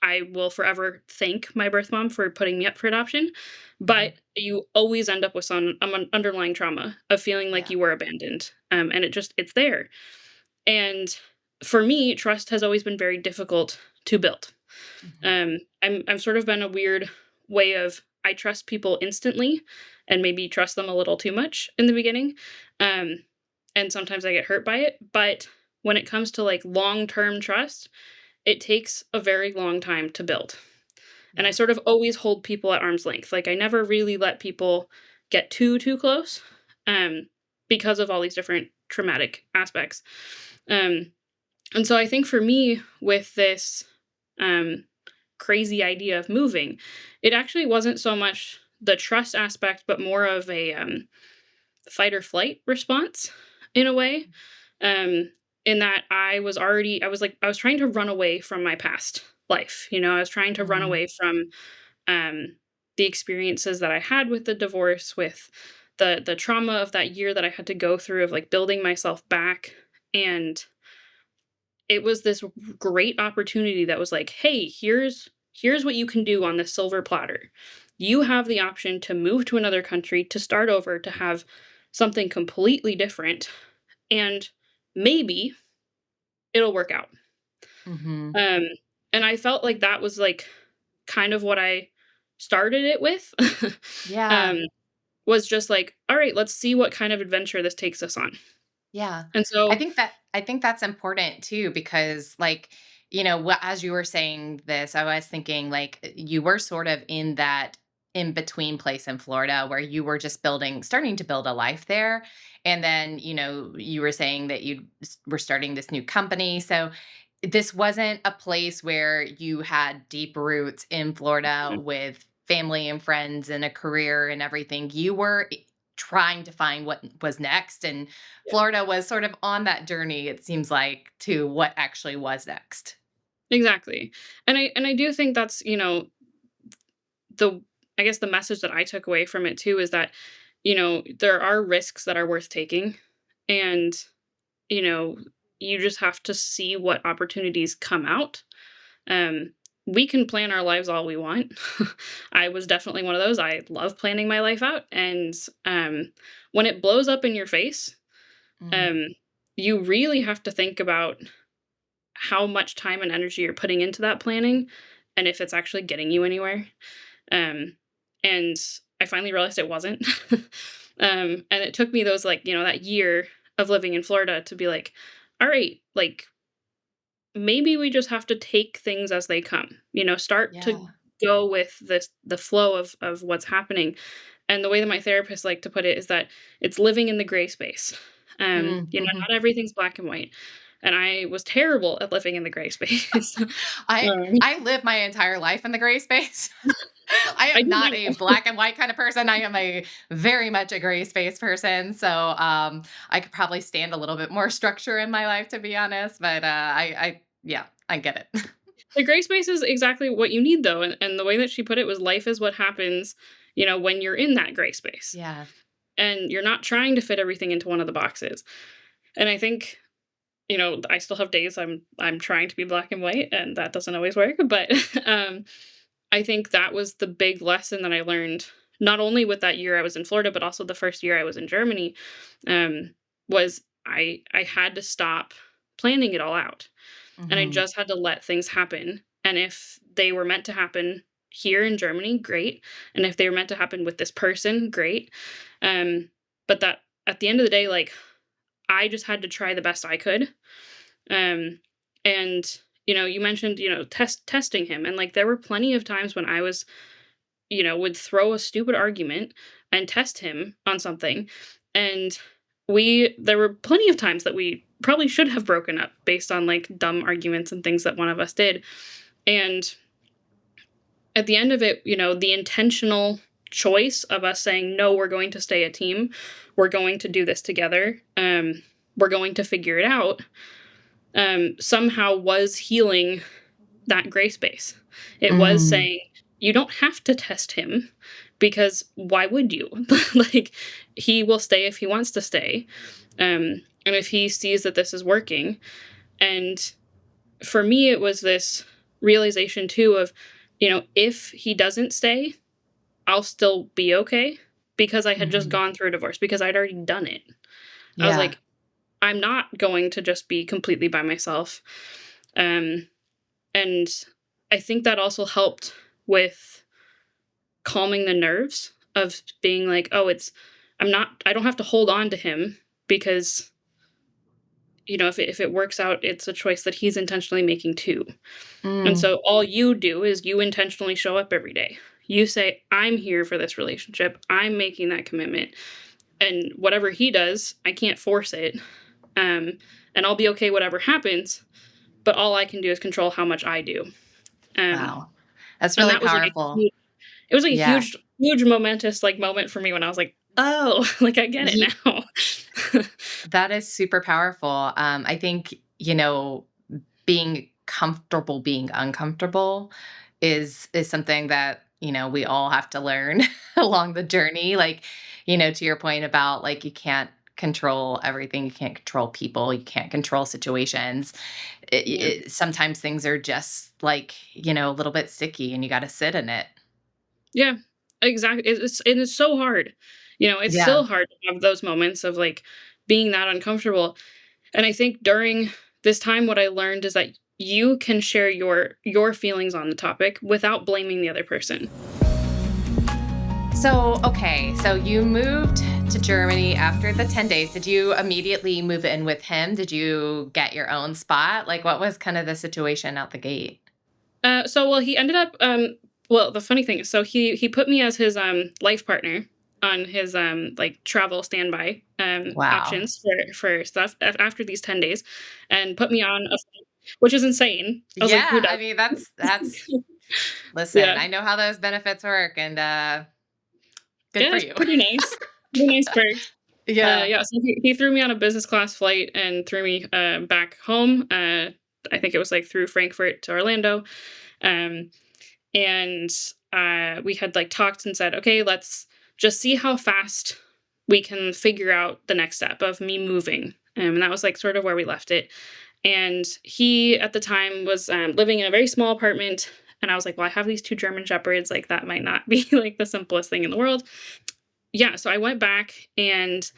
I will forever thank my birth mom for putting me up for adoption. Mhm. But you always end up with some underlying trauma of feeling like Yeah. you were abandoned. And it's there. And for me, trust has always been very difficult to build. Mhm. I'm sort of been a weird way of I trust people instantly and maybe trust them a little too much in the beginning. Um, and sometimes I get hurt by it. But when it comes to like long-term trust, it takes a very long time to build. And I Yeah. sort of always hold people at arm's length. Like I never really let people get too close because of all these different traumatic aspects. Um, and so I think for me with this um, crazy idea of moving, it actually wasn't so much the trust aspect, but more of a fight or flight response in a way. Um, in that I was trying to run away from my past life. I was trying to run Mm. away from um, the experiences that I had with the divorce, with the trauma of that year that I had to go through of like building myself back and it was this great opportunity that was like, "Hey, here's what you can do on this silver platter. You have the option to move to another country, to start over, to have something completely different, and maybe it'll work out." Mhm. Um, and I felt like that was, like, kind of what I started it with, um, Yeah. was just like, "Alright, let's see what kind of adventure this takes us on." Yeah. And I so think that I think that's important too, because, like, as you were saying this, I was thinking, like, you were sort of in that in between place in Florida where you were just starting to build a life there. And then, you were saying that you were starting this new company. So this wasn't a place where you had deep roots in Florida mm, with family and friends and a career and everything. You were trying to find what was next. And yeah, Florida was sort of on that journey, it seems like, to what actually was next. exactly. And I do think that's, the I guess the message that I took away from it too is that, there are risks that are worth taking and, you know, you just have to see what opportunities come out. Um we can plan our lives all we want. I was definitely one of those. I love planning my life out, and, when it blows up in your face, Mm. um, you really have to think about how much time and energy you're putting into that planning and if it's actually getting you anywhere. Um, and I finally realized it wasn't. And it took me those, like, that year of living in Florida to be like, all right, like, maybe we just have to take things as they come, start to Yeah. go with the flow of what's happening. And the way that my therapist liked to put it is that it's living in the gray space. Mm, mhm. Not everything's black and white. And I was terrible at living in the gray space. I um, I live my entire life in the gray space. I I am do not a now. black and white kind of person. I am a very much a gray space person. So I could probably stand a little bit more structure in my life, to be honest. But yeah, I get it. The gray space is exactly what you need, though, and the way that she put it was life is what happens, when you're in that gray space, Yeah. and you're not trying to fit everything into one of the boxes. And I think, I still have days I'm trying to be black and white, and that doesn't always work, but, um, I think that was the big lesson that I learned, not only with that year I was in Florida, but also the first year I was in Germany, was I had to stop planning it all out. And I Mhm. just had to let things happen. And if they were meant to happen here in Germany, great. And if they were meant to happen with this person, great. Um, but that at the end of the day, like, I just had to try the best I could. Um, and you mentioned, testing him. And like there were plenty of times when I was, would throw a stupid argument and test him on something. And there were plenty of times that we probably should have broken up based on like dumb arguments and things that one of us did. And at the end of it, the intentional choice of us saying, no, we're going to stay a team. We're going to do this together. We're going to figure it out. Somehow was healing that gray space. It was Mm. saying, you don't have to test him because why would you? Like, he will stay if he wants to stay. And if he sees that this is working. And for me, it was this realization too of, if he doesn't stay, I'll still be okay because I had just Mhm. gone through a divorce, because I'd already done it. I was Yeah. like, I'm not going to just be completely by myself. Um, and I think that also helped with calming the nerves of being like, "Oh, I don't have to hold on to him because, if it works out, it's a choice that he's intentionally making too." And Mm. so all you do is you intentionally show up every day. You say, "I'm here for this relationship. I'm making that commitment." And whatever he does, I can't force it. Um, and I'll be okay whatever happens, but all I can do is control how much I do. Um, Wow. That's and really that was like a powerful. huge it was like a Yeah. huge huge momentous, like, moment for me when I was like, "Oh, like, I get it now." That is super powerful. I think, being comfortable being uncomfortable is something that, we all have to learn along the journey. Like, to your point about like you can't control everything, you can't control people, you can't control situations. Yeah. Sometimes things are just like, a little bit sticky and you got to sit in it. Yeah, exactly. It's so hard. It's Yeah. still hard to have those moments of, like, being that uncomfortable, and I think during this time, what I learned is that you can share your feelings on the topic without blaming the other person. So, okay, so you moved to Germany after the 10 days. Did you immediately move in with him? Did you get your own spot? Like, what was kind of the situation out the gate? Well, he ended up, well, the funny thing is, so he put me as his, life partner on his, like, travel standby, Wow. options for stuff after these 10 days, and put me on a flight, which is insane. I was like, "Who Yeah, I does mean, that's that?" listen, Yeah. I know how those benefits work and good Yeah, for it's you. pretty nice perks. Yeah. Yeah, so he threw me on a business class flight and threw me, back home, I think it was, like, through Frankfurt to Orlando, um, and, we had, like, talked and said, "Okay, let's just see how fast we can figure out the next step of me moving," and that was, like, sort of where we left it, and he, at the time, was, living in a very small apartment, And I was like, "Well, I have these 2 German Shepherds, like, that might not be, like, the simplest thing in the world." Yeah, so I went back and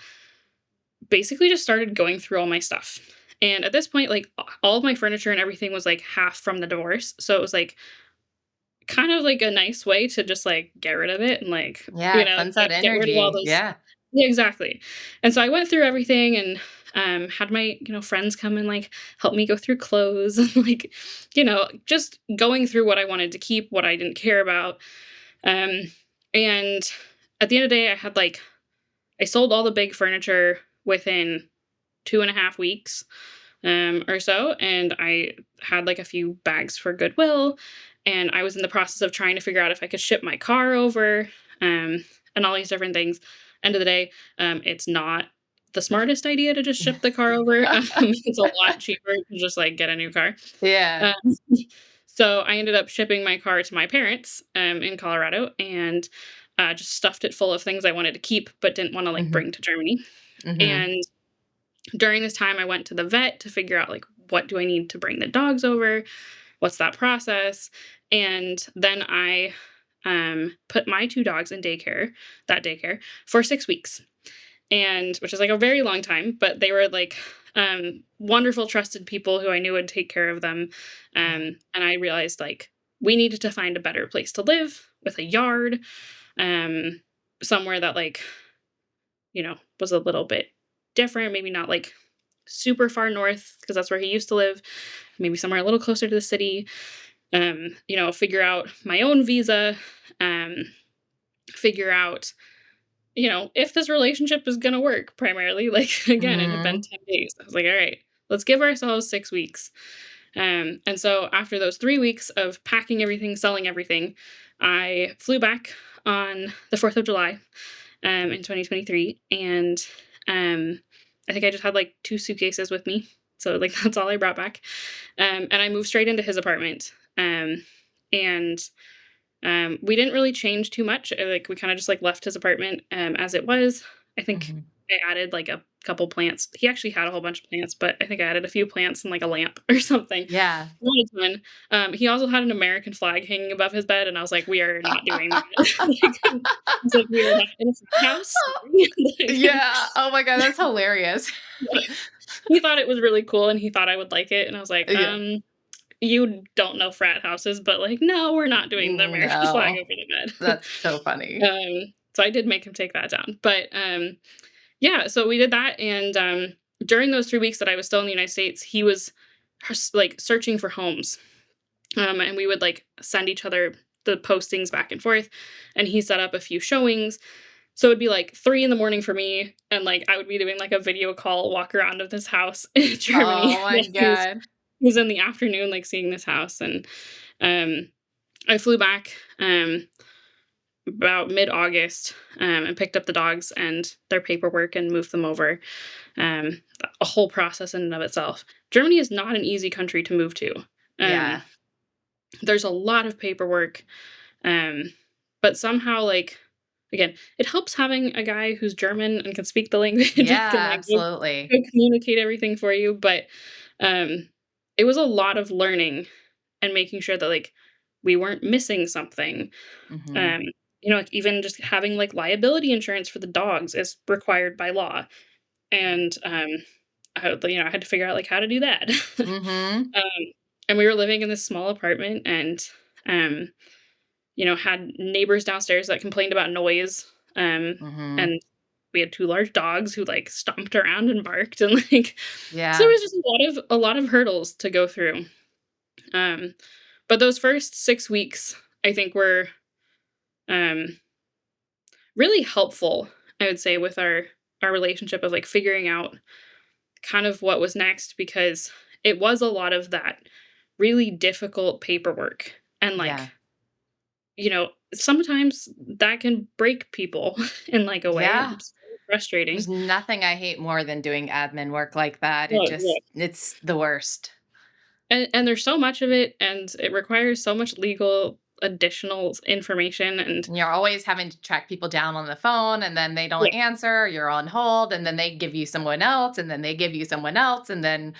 basically just started going through all my stuff. And at this point, like, all of my furniture and everything was, like, half from the divorce, so it was, like, kind of like a nice way to just, like, get rid of it and, like, Yeah, cleanse get that rid of all energy. those. Yeah. Yeah, exactly. And so I went through everything and, had my, friends come and, like, help me go through clothes and, like, just going through what I wanted to keep, what I didn't care about. Um, and at the end of the day, I sold all the big furniture within 2.5 weeks, or so, and I had, like, a few bags for Goodwill, and I was in the process of trying to figure out if I could ship my car over, and all these different things. End of the day, it's not the smartest idea to just ship the car over. It's a lot cheaper to just, like, get a new car. Yeah. Um, so I ended up shipping my car to my parents, in Colorado, and, just stuffed it full of things I wanted to keep but didn't wanna, like, Mhm. bring to Germany. Mhm. And during this time, I went to the vet to figure out, like, what do I need to bring the dogs over? What's that process? And then I, put my 2 dogs in daycare, for 6 weeks, and which is, like, a very long time, but they were, like, wonderful, trusted people who I knew would take care of them, Yeah. and I realized, like, we needed to find a better place to live with a yard, um, somewhere that, like, was a little bit different, maybe not, like, super far north because that's where he used to live, maybe somewhere a little closer to the city, figure out my own visa, um, figure out, if this relationship is gonna work primarily. Like, again, it had been Mhm. 10 days. I was like, "All right, let's give ourselves 6 weeks." And so after those 3 weeks of packing everything, selling everything, I flew back on the 4th of July, in 2023, and, I think I just had, like, 2 suitcases with me, so, like, that's all I brought back, and I moved straight into his apartment, and, we didn't really change too much, like, we kinda just, like, left his apartment, as it was. I think Mhm. I added, like, a couple plants. He actually had a whole bunch of plants, but I think I added a few plants and, like, a lamp or something. Yeah. Not a ton. He also had an American flag hanging above his bed, and I was like, "We are not doing that." Like, I was like, "We are not in a frat house." Like, Yeah. Oh my god, that's hilarious. yeah. He thought it was really cool, and he thought I would like it, and I was like, Yeah. You don't know frat houses, but, like, no, we're not doing the American flag No. over the bed." That's so funny. So I did make him take that down, but, yeah, so we did that, and, during those 3 weeks that I was still in the United States, he was like, searching for homes, and we would, like, send each other the postings back and forth, and he set up a few showings, so it'd be, like, 3 in the morning for me, and, like, I would be doing, like, a video call walk around of this house in Germany Oh my while god. he was in the afternoon, like, seeing this house, and, um, I flew back, about mid-August, and picked up the dogs and their paperwork and moved them over, um, a whole process in and of itself. Germany is not an easy country to move to. Um, Yeah. there's a lot of paperwork, um, but somehow, like, again, it helps having a guy who's German and can speak the language and can, Yeah, like, absolutely. go communicate everything for you, but, um, it was a lot of learning and making sure that, like, we weren't missing something. Mhm. Um, like, even just having, like, liability insurance for the dogs is required by law, and, I had to figure out, like, how to do that. Mhm. Um, and we were living in this small apartment and, um, had neighbors downstairs that complained about noise, Mhm. and we had 2 large dogs who, like, stomped around and barked and, like, so there Yeah. was just a lot of hurdles to go through. Um, but those first 6 weeks, I think, were, um, really helpful, I would say, with our relationship of, like, figuring out kind of what was next because it was a lot of that really difficult paperwork, and, Yeah. like, sometimes that can break people in, like, a way. Yeah. It's very frustrating. There's nothing I hate more than doing admin work like that. It Oh, yeah. just it's the worst. And there's so much of it, and it requires so much legal additional information, and And you're always having to track people down on the phone, and then they don't yeah, answer, you're on hold, and then they give you someone else, and then they give you someone else, and then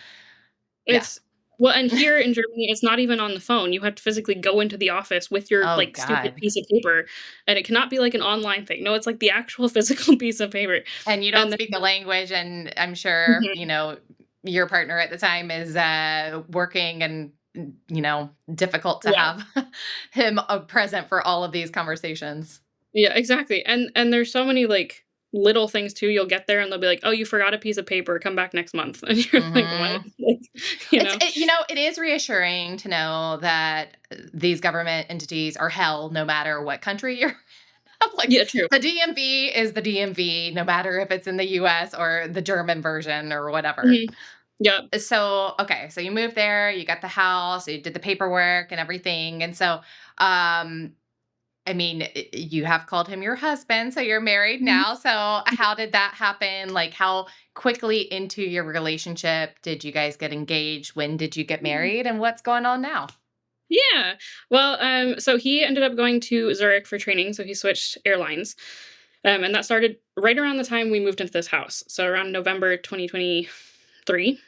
yeah. it's Well, and here in Germany, it's not even on the phone. You have to physically go into the office with your, Oh like, stupid god. piece of paper, and it cannot be like an online thing. No, it's like the actual physical piece of paper. And you don't And then speak the language, and I'm sure, mhm, your partner at the time is, working and, difficult to yeah. have him, present for all of these conversations. Yeah, exactly, and there's so many, like, little things too. You'll get there and they'll be like, "Oh, you forgot a piece of paper, come back next month." And you're like, "What?" Mhm. Like, you know? It is reassuring to know that, these government entities are hell no matter what country you're like, Yeah, true. the DMV is the DMV, no matter if it's in the US or the German version or whatever. Mhm. Yep. So, okay, so you moved there, you got the house, you did the paperwork and everything, and so, um, I mean, you have called him your husband, so you're married Mhm. now. So, how did that happen? Like, how quickly into your relationship did you guys get engaged? When did you get Mhm. married? And what's going on now? Yeah. Well, so he ended up going to Zurich for training, so he switched airlines. And that started right around the time we moved into this house. So around November 2023.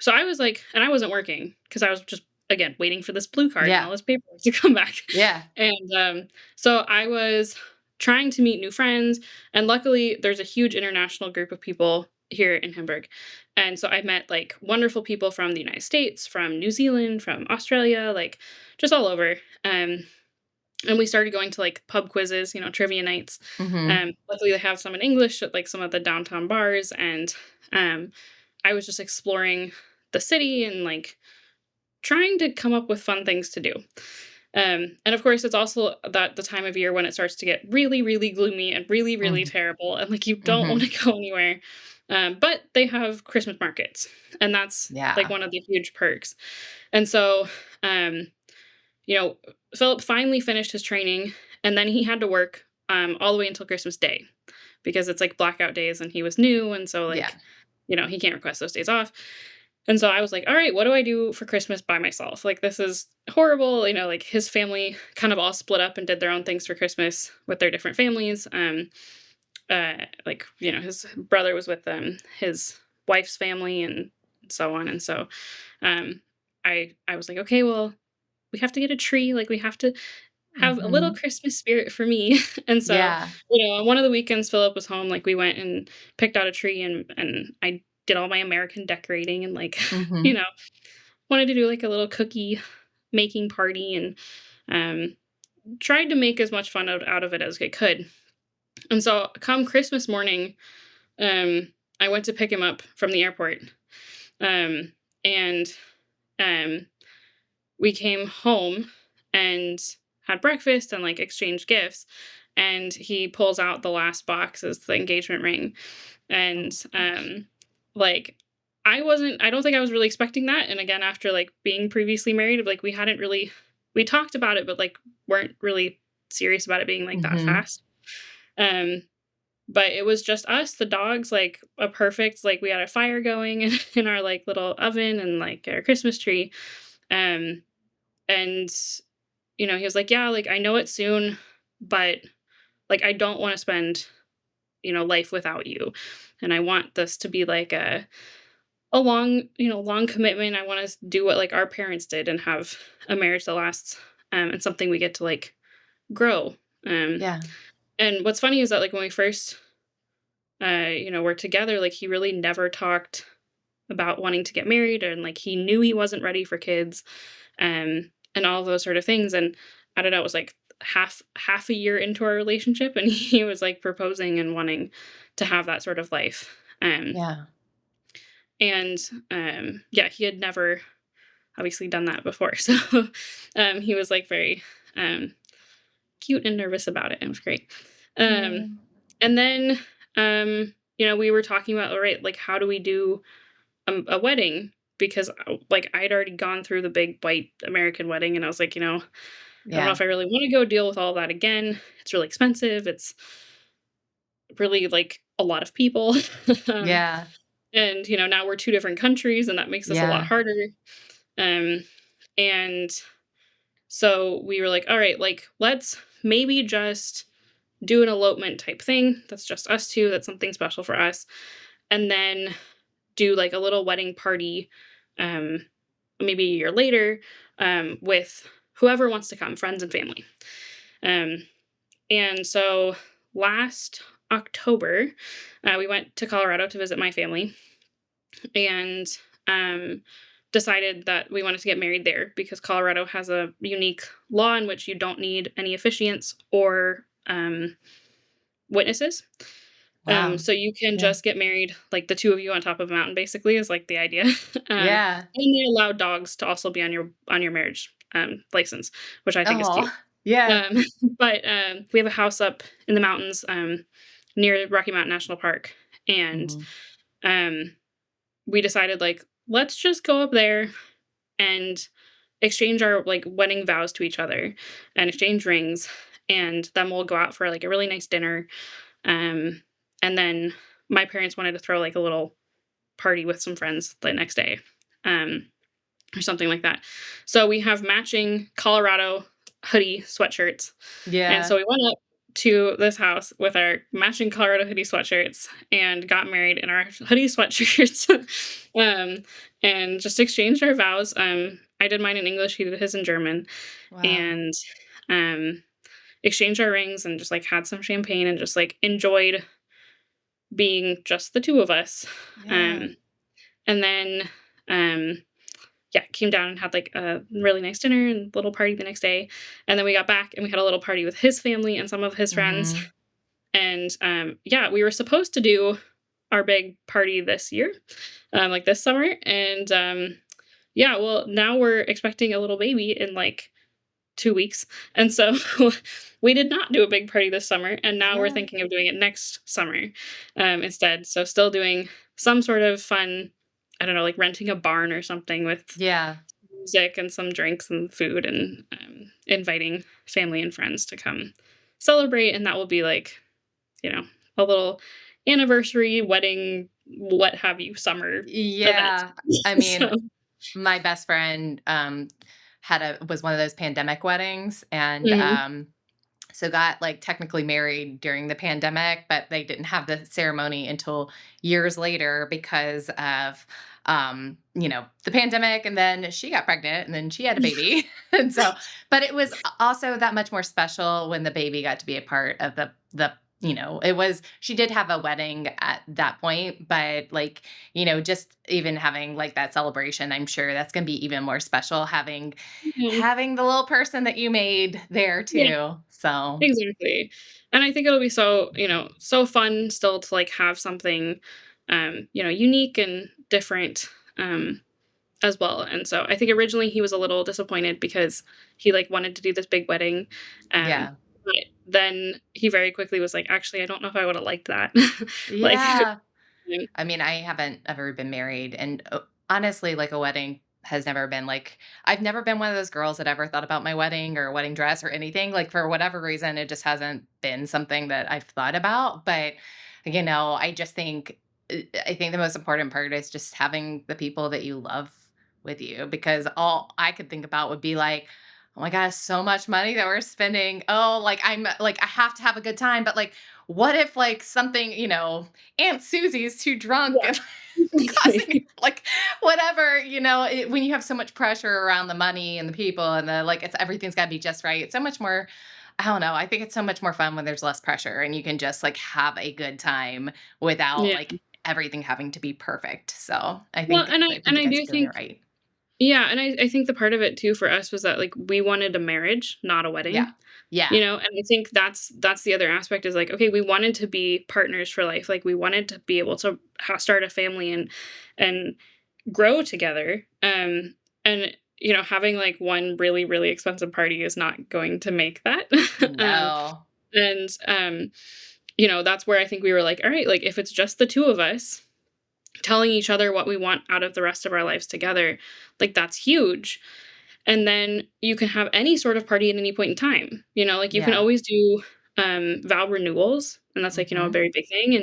So I was like, and I wasn't working because I was just again waiting for this blue card and Yeah. all this paperwork to come back. Yeah. And so I was trying to meet new friends, and luckily there's a huge international group of people here in Hamburg. And so I met like wonderful people from the United States, from New Zealand, from Australia, like just all over. And we started going to like pub quizzes, trivia nights. Mhm. Luckily, they have some in English at like some of the downtown bars, and um, I was just exploring the city and like trying to come up with fun things to do. And of course, it's also that the time of year when it starts to get really, really gloomy and really, really Mhm. terrible, and like you don't want Mhm. to go anywhere. But they have Christmas markets, and that's like Yeah. one of the huge perks. And so, um, you know, Philip finally finished his training, and then he had to work all the way until Christmas Day because it's like blackout days, and he was new, and so Yeah. like he can't request those days off. And so I was like, all right, what do I do for Christmas by myself? Like, this is horrible. Like his family kind of all split up and did their own things for Christmas with their different families. His brother was with his wife's family and so on. And so um, I was like, okay, well, we have to get a tree. Like, we have to have a little Mhm. Christmas spirit for me. And so, Yeah. on one of the weekends Philip was home, like we went and picked out a tree and I did all my American decorating and like, you Mhm. know, wanted to do like a little cookie making party and um tried to make as much fun out of it as I could. And so come Christmas morning, um I went to pick him up from the airport. Um and um we came home and had breakfast and like exchanged gifts, and he pulls out the last box as the engagement ring. Oh And gosh. like I don't think I was really expecting that. And again, after like being previously married, like we talked about it but like weren't really serious about it being like that Mhm. fast. um but it was just us, the dogs, like a perfect, like we had a fire going in our like little oven and like our Christmas tree. um and he was like, "Yeah, like, I know it's soon, but, like, I don't wanna spend, life without you, and I want this to be, like, a long commitment. I wanna do what, like, our parents did and have a marriage that lasts, and something we get to, like, grow." Um, Yeah. and what's funny is that, like, when we first, were together, like, he really never talked about wanting to get married, and, like, he knew he wasn't ready for kids, and all of those sort of things. And I don't know, it was like half a year into our relationship, and he was like proposing and wanting to have that sort of life. Yeah. And yeah, he had never obviously done that before. So he was like very um cute and nervous about it. It was great. Um Mm. and then we were talking about, all right, like how do we do a wedding? Because like I'd already gone through the big white American wedding, and I was like, I don't know Yeah. if I really want to go deal with all that again. It's really expensive. It's really like a lot of people. um, Yeah. and now we're two different countries, and that makes this a lot Yeah. harder. Um, and so we were like, all right, like let's maybe just do an elopement type thing. That's just us two. That's something special for us. And then do like a little wedding party. Um, maybe a year later, with whoever wants to come, friends and family. Um, and so last October, we went to Colorado to visit my family and decided that we wanted to get married there because Colorado has a unique law in which you don't need any officiants or witnesses. Wow. So you can Yeah. just get married, like the two of you on top of a mountain, basically, is like the idea. Yeah. And they allow dogs to also be on your marriage license, which I think is cute. Oh, yeah. Um, but we have a house up in the mountains near Rocky Mountain National Park, and Mhm. um, we decided like let's just go up there and exchange our like wedding vows to each other and exchange rings, and then we'll go out for like a really nice dinner. Um, and then my parents wanted to throw like a little party with some friends the next day. Um, or something like that. So we have matching Colorado hoodie sweatshirts. And Yeah. so we went up to this house with our matching Colorado hoodie sweatshirts and got married in our hoodie sweatshirts. um, and just exchanged our vows. I did mine in English, he did his in German, Wow. and um, exchanged our rings and just like had some champagne and just like enjoyed being just the two of us. Yeah. Um, and then um, yeah, came down and had, like, a really nice dinner and little party the next day, and then we got back and we had a little party with his family and some of his friends, Mhm. and, yeah, we were supposed to do our big party this year, like, this summer, and, yeah, well, now we're expecting a little baby in, like, 2 weeks, and so we did not do a big party this summer, and now we're Yeah. thinking of doing it next summer, instead, so still doing some sort of fun, I don't know, like renting a barn or something with Yeah. music and some drinks and food and, inviting family and friends to come celebrate, and that will be, like, you know, a little anniversary, wedding, what have you, summer event. Yeah. I So mean, my best friend, was one of those pandemic weddings, and, mhm. so got, like, technically married during the pandemic, but they didn't have the ceremony until years later because of, the pandemic, and then she got pregnant, and then she had a baby, and so but it was also that much more special when the baby got to be a part of it was she did have a wedding at that point, but, like, just even having, like, that celebration, I'm sure that's gonna be even more special Mhm. having the little person that you made there Yeah, too, so exactly. And I think it'll be so, so fun still to, like, have something, unique and different, as well, and so I think originally he was a little disappointed because he, like, wanted to do this big wedding, yeah. but then he very quickly was like, "Actually, I don't know if I woulda liked that." Like, Yeah. mm, I mean, I haven't ever been married, and, honestly, like, a wedding has never been, like I've never been one of those girls that ever thought about my wedding or wedding dress or anything, like, for whatever reason, it just hasn't been something that I've thought about, but, I just think I think the most important part is just having the people that you love with you, because all I could think about would be like, "Oh my gosh, so much money that we're spending. Oh, like, I have to have a good time, but, like, what if, like, something, Aunt Susie's too drunk yeah, and causing exactly. like whatever, when you have so much pressure around the money and the people and the like, it's everything's got to be just right. It's so much more. I don't know. I think it's so much more fun when there's less pressure and you can just like have a good time without Yeah. like everything having to be perfect. So Well, and I think and you I guys do are doing think it right. yeah, and I think the part of it too for us was that, like, we wanted a marriage, not a Yeah. wedding. Yeah. And I think that's the other aspect is like, okay, we wanted to be partners for life, like, we wanted to be able to start a family and grow together, and, having, like, one really, really expensive party is not going to make that, um, No. and, that's where I think we were like, "Alright, like, if it's just the 2 of us telling each other what we want out of the rest of our lives together, like, that's huge." And then you can have any sort of party at any point in time, like, you can Yeah. always do, vow renewals, and that's, like, a Hmm. very big thing,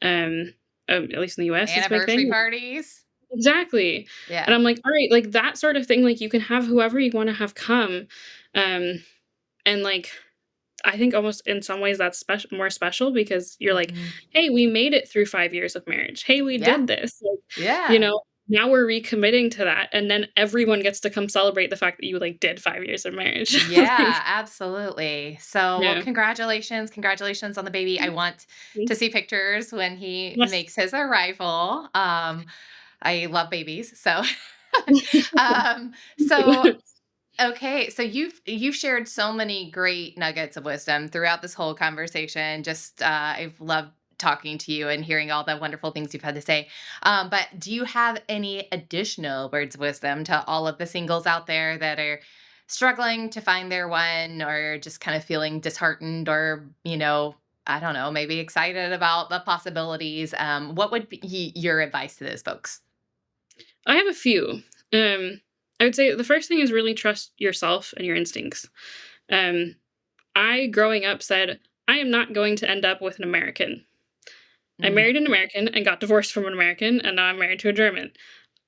and, at least in the US, it's a big Anniversary thing. parties. Exactly. And Yeah. I'm like, "Alright," like, that sort of thing, like, you can have whoever you wanna have come, um, and, like, I think almost in some ways that's more special because you're like, Hmm. "Hey, we made it through 5 years of marriage. Hey, we Yeah. did this." Like, you Yeah. know? now we're recommitting to that, and then everyone gets to come celebrate the fact that you, like, did 5 years of marriage. Like, Yeah, absolutely. So, well, yeah. congratulations, congratulations on the baby. I want to Thanks. see pictures when he Yes. makes his arrival. I love babies, so um, so okay, so you've shared so many great nuggets of wisdom throughout this whole conversation. Just I've loved talking to you and hearing all the wonderful things you've had to say. But do you have any additional words of wisdom to all of the singles out there that are struggling to find their one, or just kind of feeling disheartened, or I don't know, maybe excited about the possibilities? What would be your advice to those folks? I have a few. Um, I would say the first thing is really trust yourself and your instincts. Um, I, growing up, said, "I am not going to end up with an American." I Mm, married an American and got divorced from an American, and now I'm married to a German.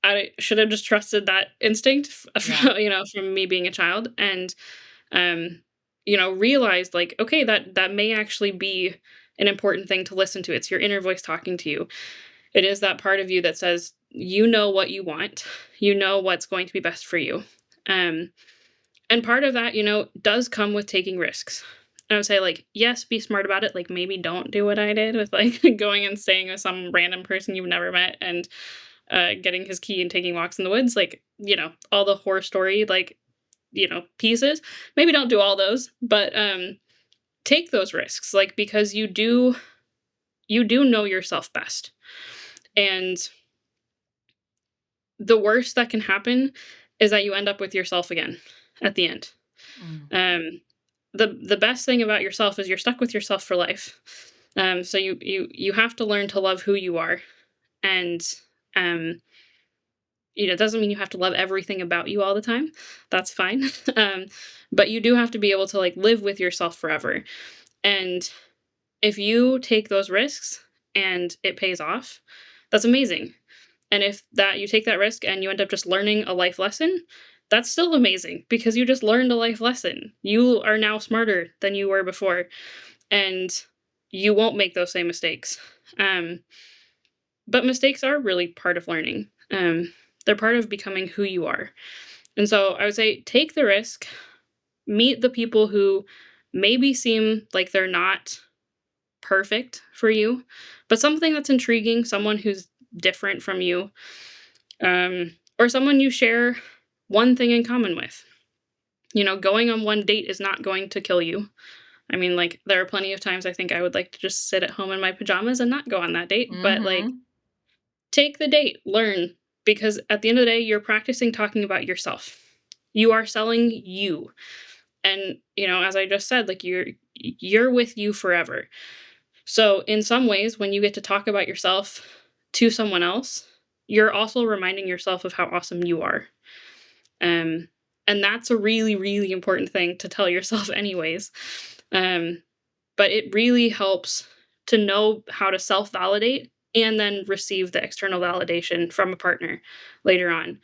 I should have just trusted that instinct, yeah. from me being a child, and um, realized like, okay, that may actually be an important thing to listen to. It's your inner voice talking to you. It is that part of you that says, you know what you want, you know what's going to be best for you. Um, and part of that, does come with taking risks. I would say, like, yes, be smart about it. Like, maybe don't do what I did with like going and staying with some random person you've never met and getting his key and taking walks in the woods. Like, all the horror story, like, pieces. Maybe don't do all those, but take those risks, like, because you do know yourself best. And the worst that can happen is that you end up with yourself again at the end. Mm, Um, the best thing about yourself is you're stuck with yourself for life. So you have to learn to love who you are, and um, it doesn't mean you have to love everything about you all the time. That's fine. But you do have to be able to like live with yourself forever. And if you take those risks and it pays off, that's amazing. And if that you take that risk and you end up just learning a life lesson, that's still amazing because you just learned a life lesson. You are now smarter than you were before, and you won't make those same mistakes. Um, but mistakes are really part of learning. They're part of becoming who you are. And so I would say take the risk, meet the people who maybe seem like they're not perfect for you, but something that's intriguing, someone who's different from you, or someone you share one thing in common with. Going on one date is not going to kill you. I mean, like, there are plenty of times I think I would like to just sit at home in my pajamas and not go on that date, but like, mhm. take the date, learn, because at the end of the day, you're practicing talking about yourself. You are selling you. And, as I just said, like you're with you forever. So, in some ways, when you get to talk about yourself to someone else, you're also reminding yourself of how awesome you are. Um, and that's a really, really important thing to tell yourself, anyways. Um, but it really helps to know how to self validate and then receive the external validation from a partner later on.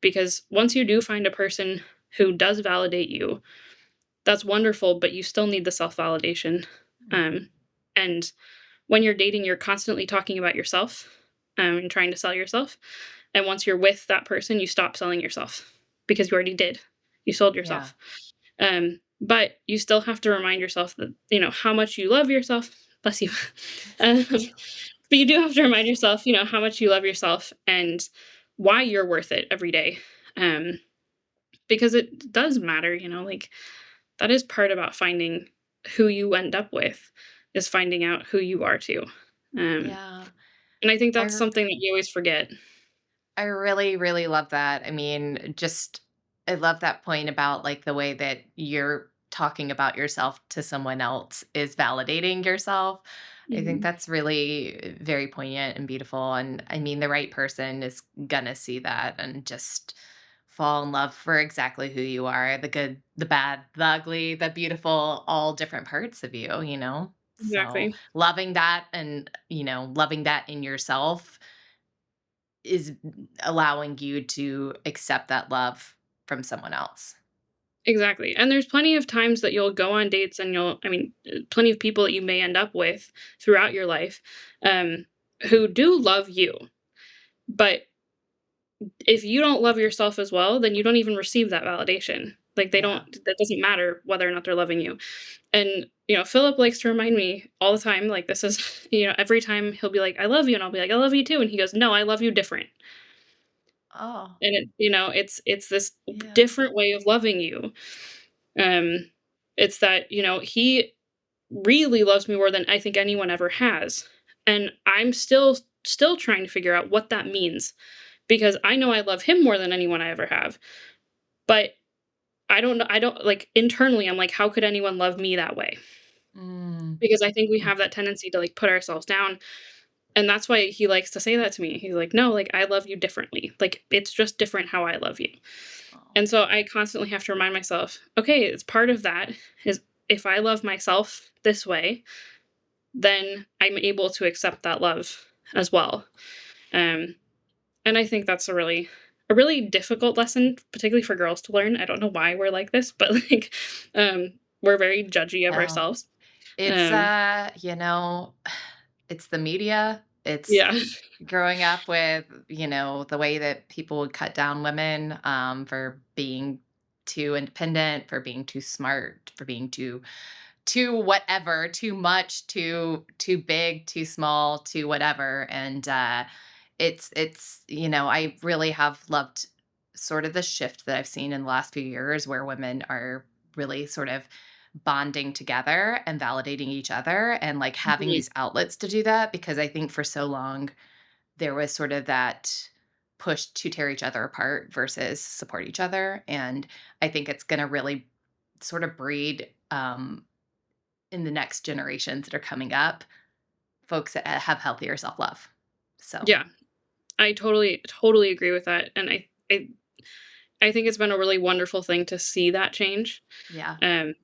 Because once you do find a person who does validate you, that's wonderful, but you still need the self validation. Um, and when you're dating, you're constantly talking about yourself, and trying to sell yourself. And once you're with that person, you stop selling yourself because you already did. You sold Yeah. yourself. But you still have to remind yourself that, how much you love yourself. Bless you. But you do have to remind yourself, how much you love yourself and why you're worth it every day. Um, because it does matter, like, that is part about finding who you end up with, is finding out who you are too. Um, Yeah. and I think I that's r something that you always forget. I really, really love that. I mean, just I love that point about, like, the way that you're talking about yourself to someone else is validating yourself. I think Mhm. that's really very poignant and beautiful, and I mean, the right person is gonna see that and just fall in love for exactly who you are, the good, the bad, the ugly, the beautiful, all different parts of you, you know? So, Exactly. loving that, and, loving that in yourself is allowing you to accept that love from someone else. Exactly. And there's plenty of times that you'll go on dates and plenty of people that you may end up with throughout your life, um, who do love you, but if you don't love yourself as well, then you don't even receive that validation. Like, they Yeah. don't that doesn't matter whether or not they're loving you. And, Philip likes to remind me all the time, like, this is every time he'll be like, "I love you," and I'll be like, "I love you too," and he goes, "No, I love you different." Oh, And it's this yeah. different way of loving you. Um, it's that, he really loves me more than I think anyone ever has. And I'm still trying to figure out what that means because I know I love him more than anyone I ever have. But I don't know, I don't like internally I'm like, how could anyone love me that way? Mm. Because I think we have Mhm. that tendency to like put ourselves down. And that's why he likes to say that to me. He's like, "No, like I love you differently. Like it's just different how I love you." Oh. And so I constantly have to remind myself, okay, it's part of that is if I love myself this way, then I'm able to accept that love as well. Um, and I think that's a really difficult lesson, particularly for girls to learn. I don't know why we're like this, but like um, we're very judgy of Oh. ourselves. It's, Um, it's the media. It's yeah. growing up with, the way that people would cut down women, for being too independent, for being too smart, for being too whatever, too much, too big, too small, too whatever. And I really have loved sort of the shift that I've seen in the last few years where women are really sort of bonding together and validating each other and like having Mhm. these outlets to do that, because I think for so long there was sort of that push to tear each other apart versus support each other. And I think it's going to really sort of breed, in the next generations that are coming up, folks that have healthier self-love. So, Yeah, I totally agree with that, and I think it's been a really wonderful thing to see that change. yeah. Um,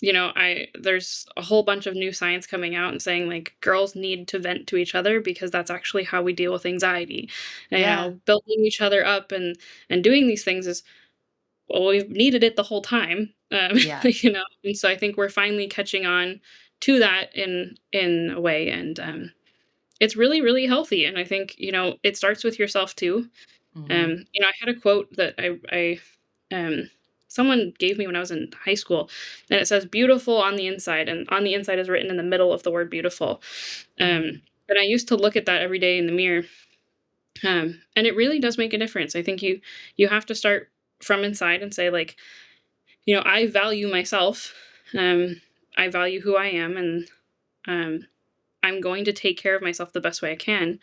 I there's a whole bunch of new science coming out and saying like girls need to vent to each other because that's actually how we deal with anxiety. And, Yeah. building each other up and doing these things is well, we've needed it the whole time. Yeah. And so I think we're finally catching on to that in a way, and it's really really healthy. And I think it starts with yourself too. Mhm. I had a quote that someone gave me when I was in high school, and it says "beautiful on the inside," and on the inside is written in the middle of the word "beautiful." Mhm. And I used to look at that every day in the mirror, and it really does make a difference. I think you have to start from inside and say like, I value myself, um, I value who I am, and um, I'm going to take care of myself the best way I can,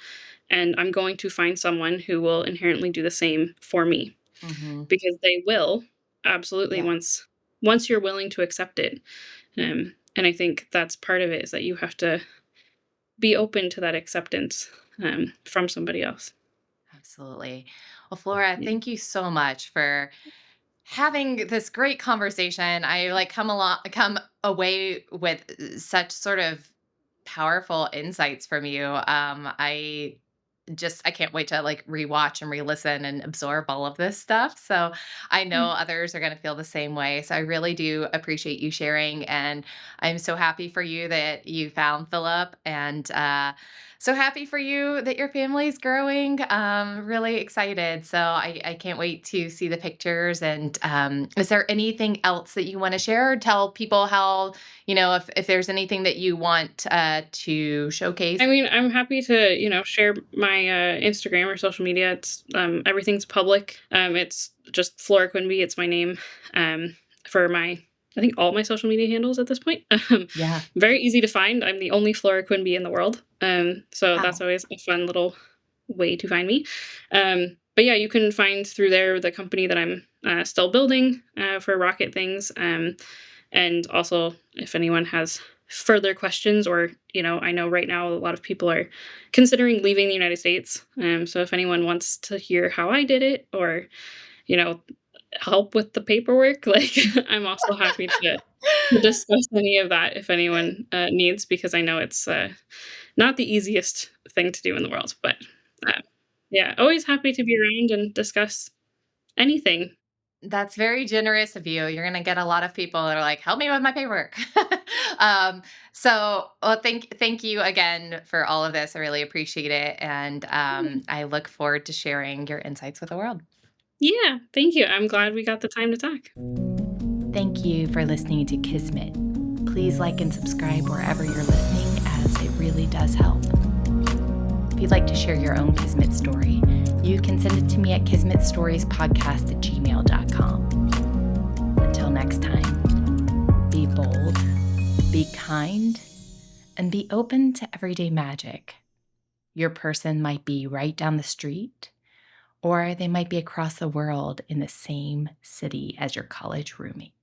and I'm going to find someone who will inherently do the same for me. Mhm. Because they will, absolutely, Yeah. once you're willing to accept it, and I think that's part of it is that you have to be open to that acceptance, from somebody else. Absolutely. Well, Flora, Yeah. thank you so much for having this great conversation. I like come away with such sort of powerful insights from you. I can't wait to like rewatch and re-listen and absorb all of this stuff. So I know Mm. others are going to feel the same way. So I really do appreciate you sharing, and I'm so happy for you that you found Philip, and so happy for you that your family's growing. Really excited. So I can't wait to see the pictures. And is there anything else that you want to share? Tell people how, if there's anything that you want to showcase. I mean, I'm happy to, share my, Instagram or social media. Everything's public. It's just Flora Quinby, it's my name, for my I think all my social media handles at this point. Yeah. Very easy to find. I'm the only Flora Quinby in the world, so that's Wow. always a fun little way to find me. But yeah, you can find through there the company that I'm, still building, for rocket things, and also, if anyone has further questions, or, I know right now a lot of people are considering leaving the United States. So if anyone wants to hear how I did it, or, you know, help with the paperwork, like, I'm also happy to discuss any of that if anyone needs, because I know it's not the easiest thing to do in the world. But uh, yeah, always happy to be around and discuss anything. That's very generous of you. You're gonna get a lot of people that are like, "Help me with my paperwork." um, well, thank you again for all of this. I really appreciate it, and Yeah. I look forward to sharing your insights with the world. Yeah, thank you. I'm glad we got the time to talk. Thank you for listening to Kismet. Please like and subscribe wherever you're listening, as it really does help. If you'd like to share your own Kismet story, you can send it to me at kismetstoriesPodcast@gmail.com. Until next time, be bold, be kind, and be open to everyday magic. Your person might be right down the street, or they might be across the world in the same city as your college roommate.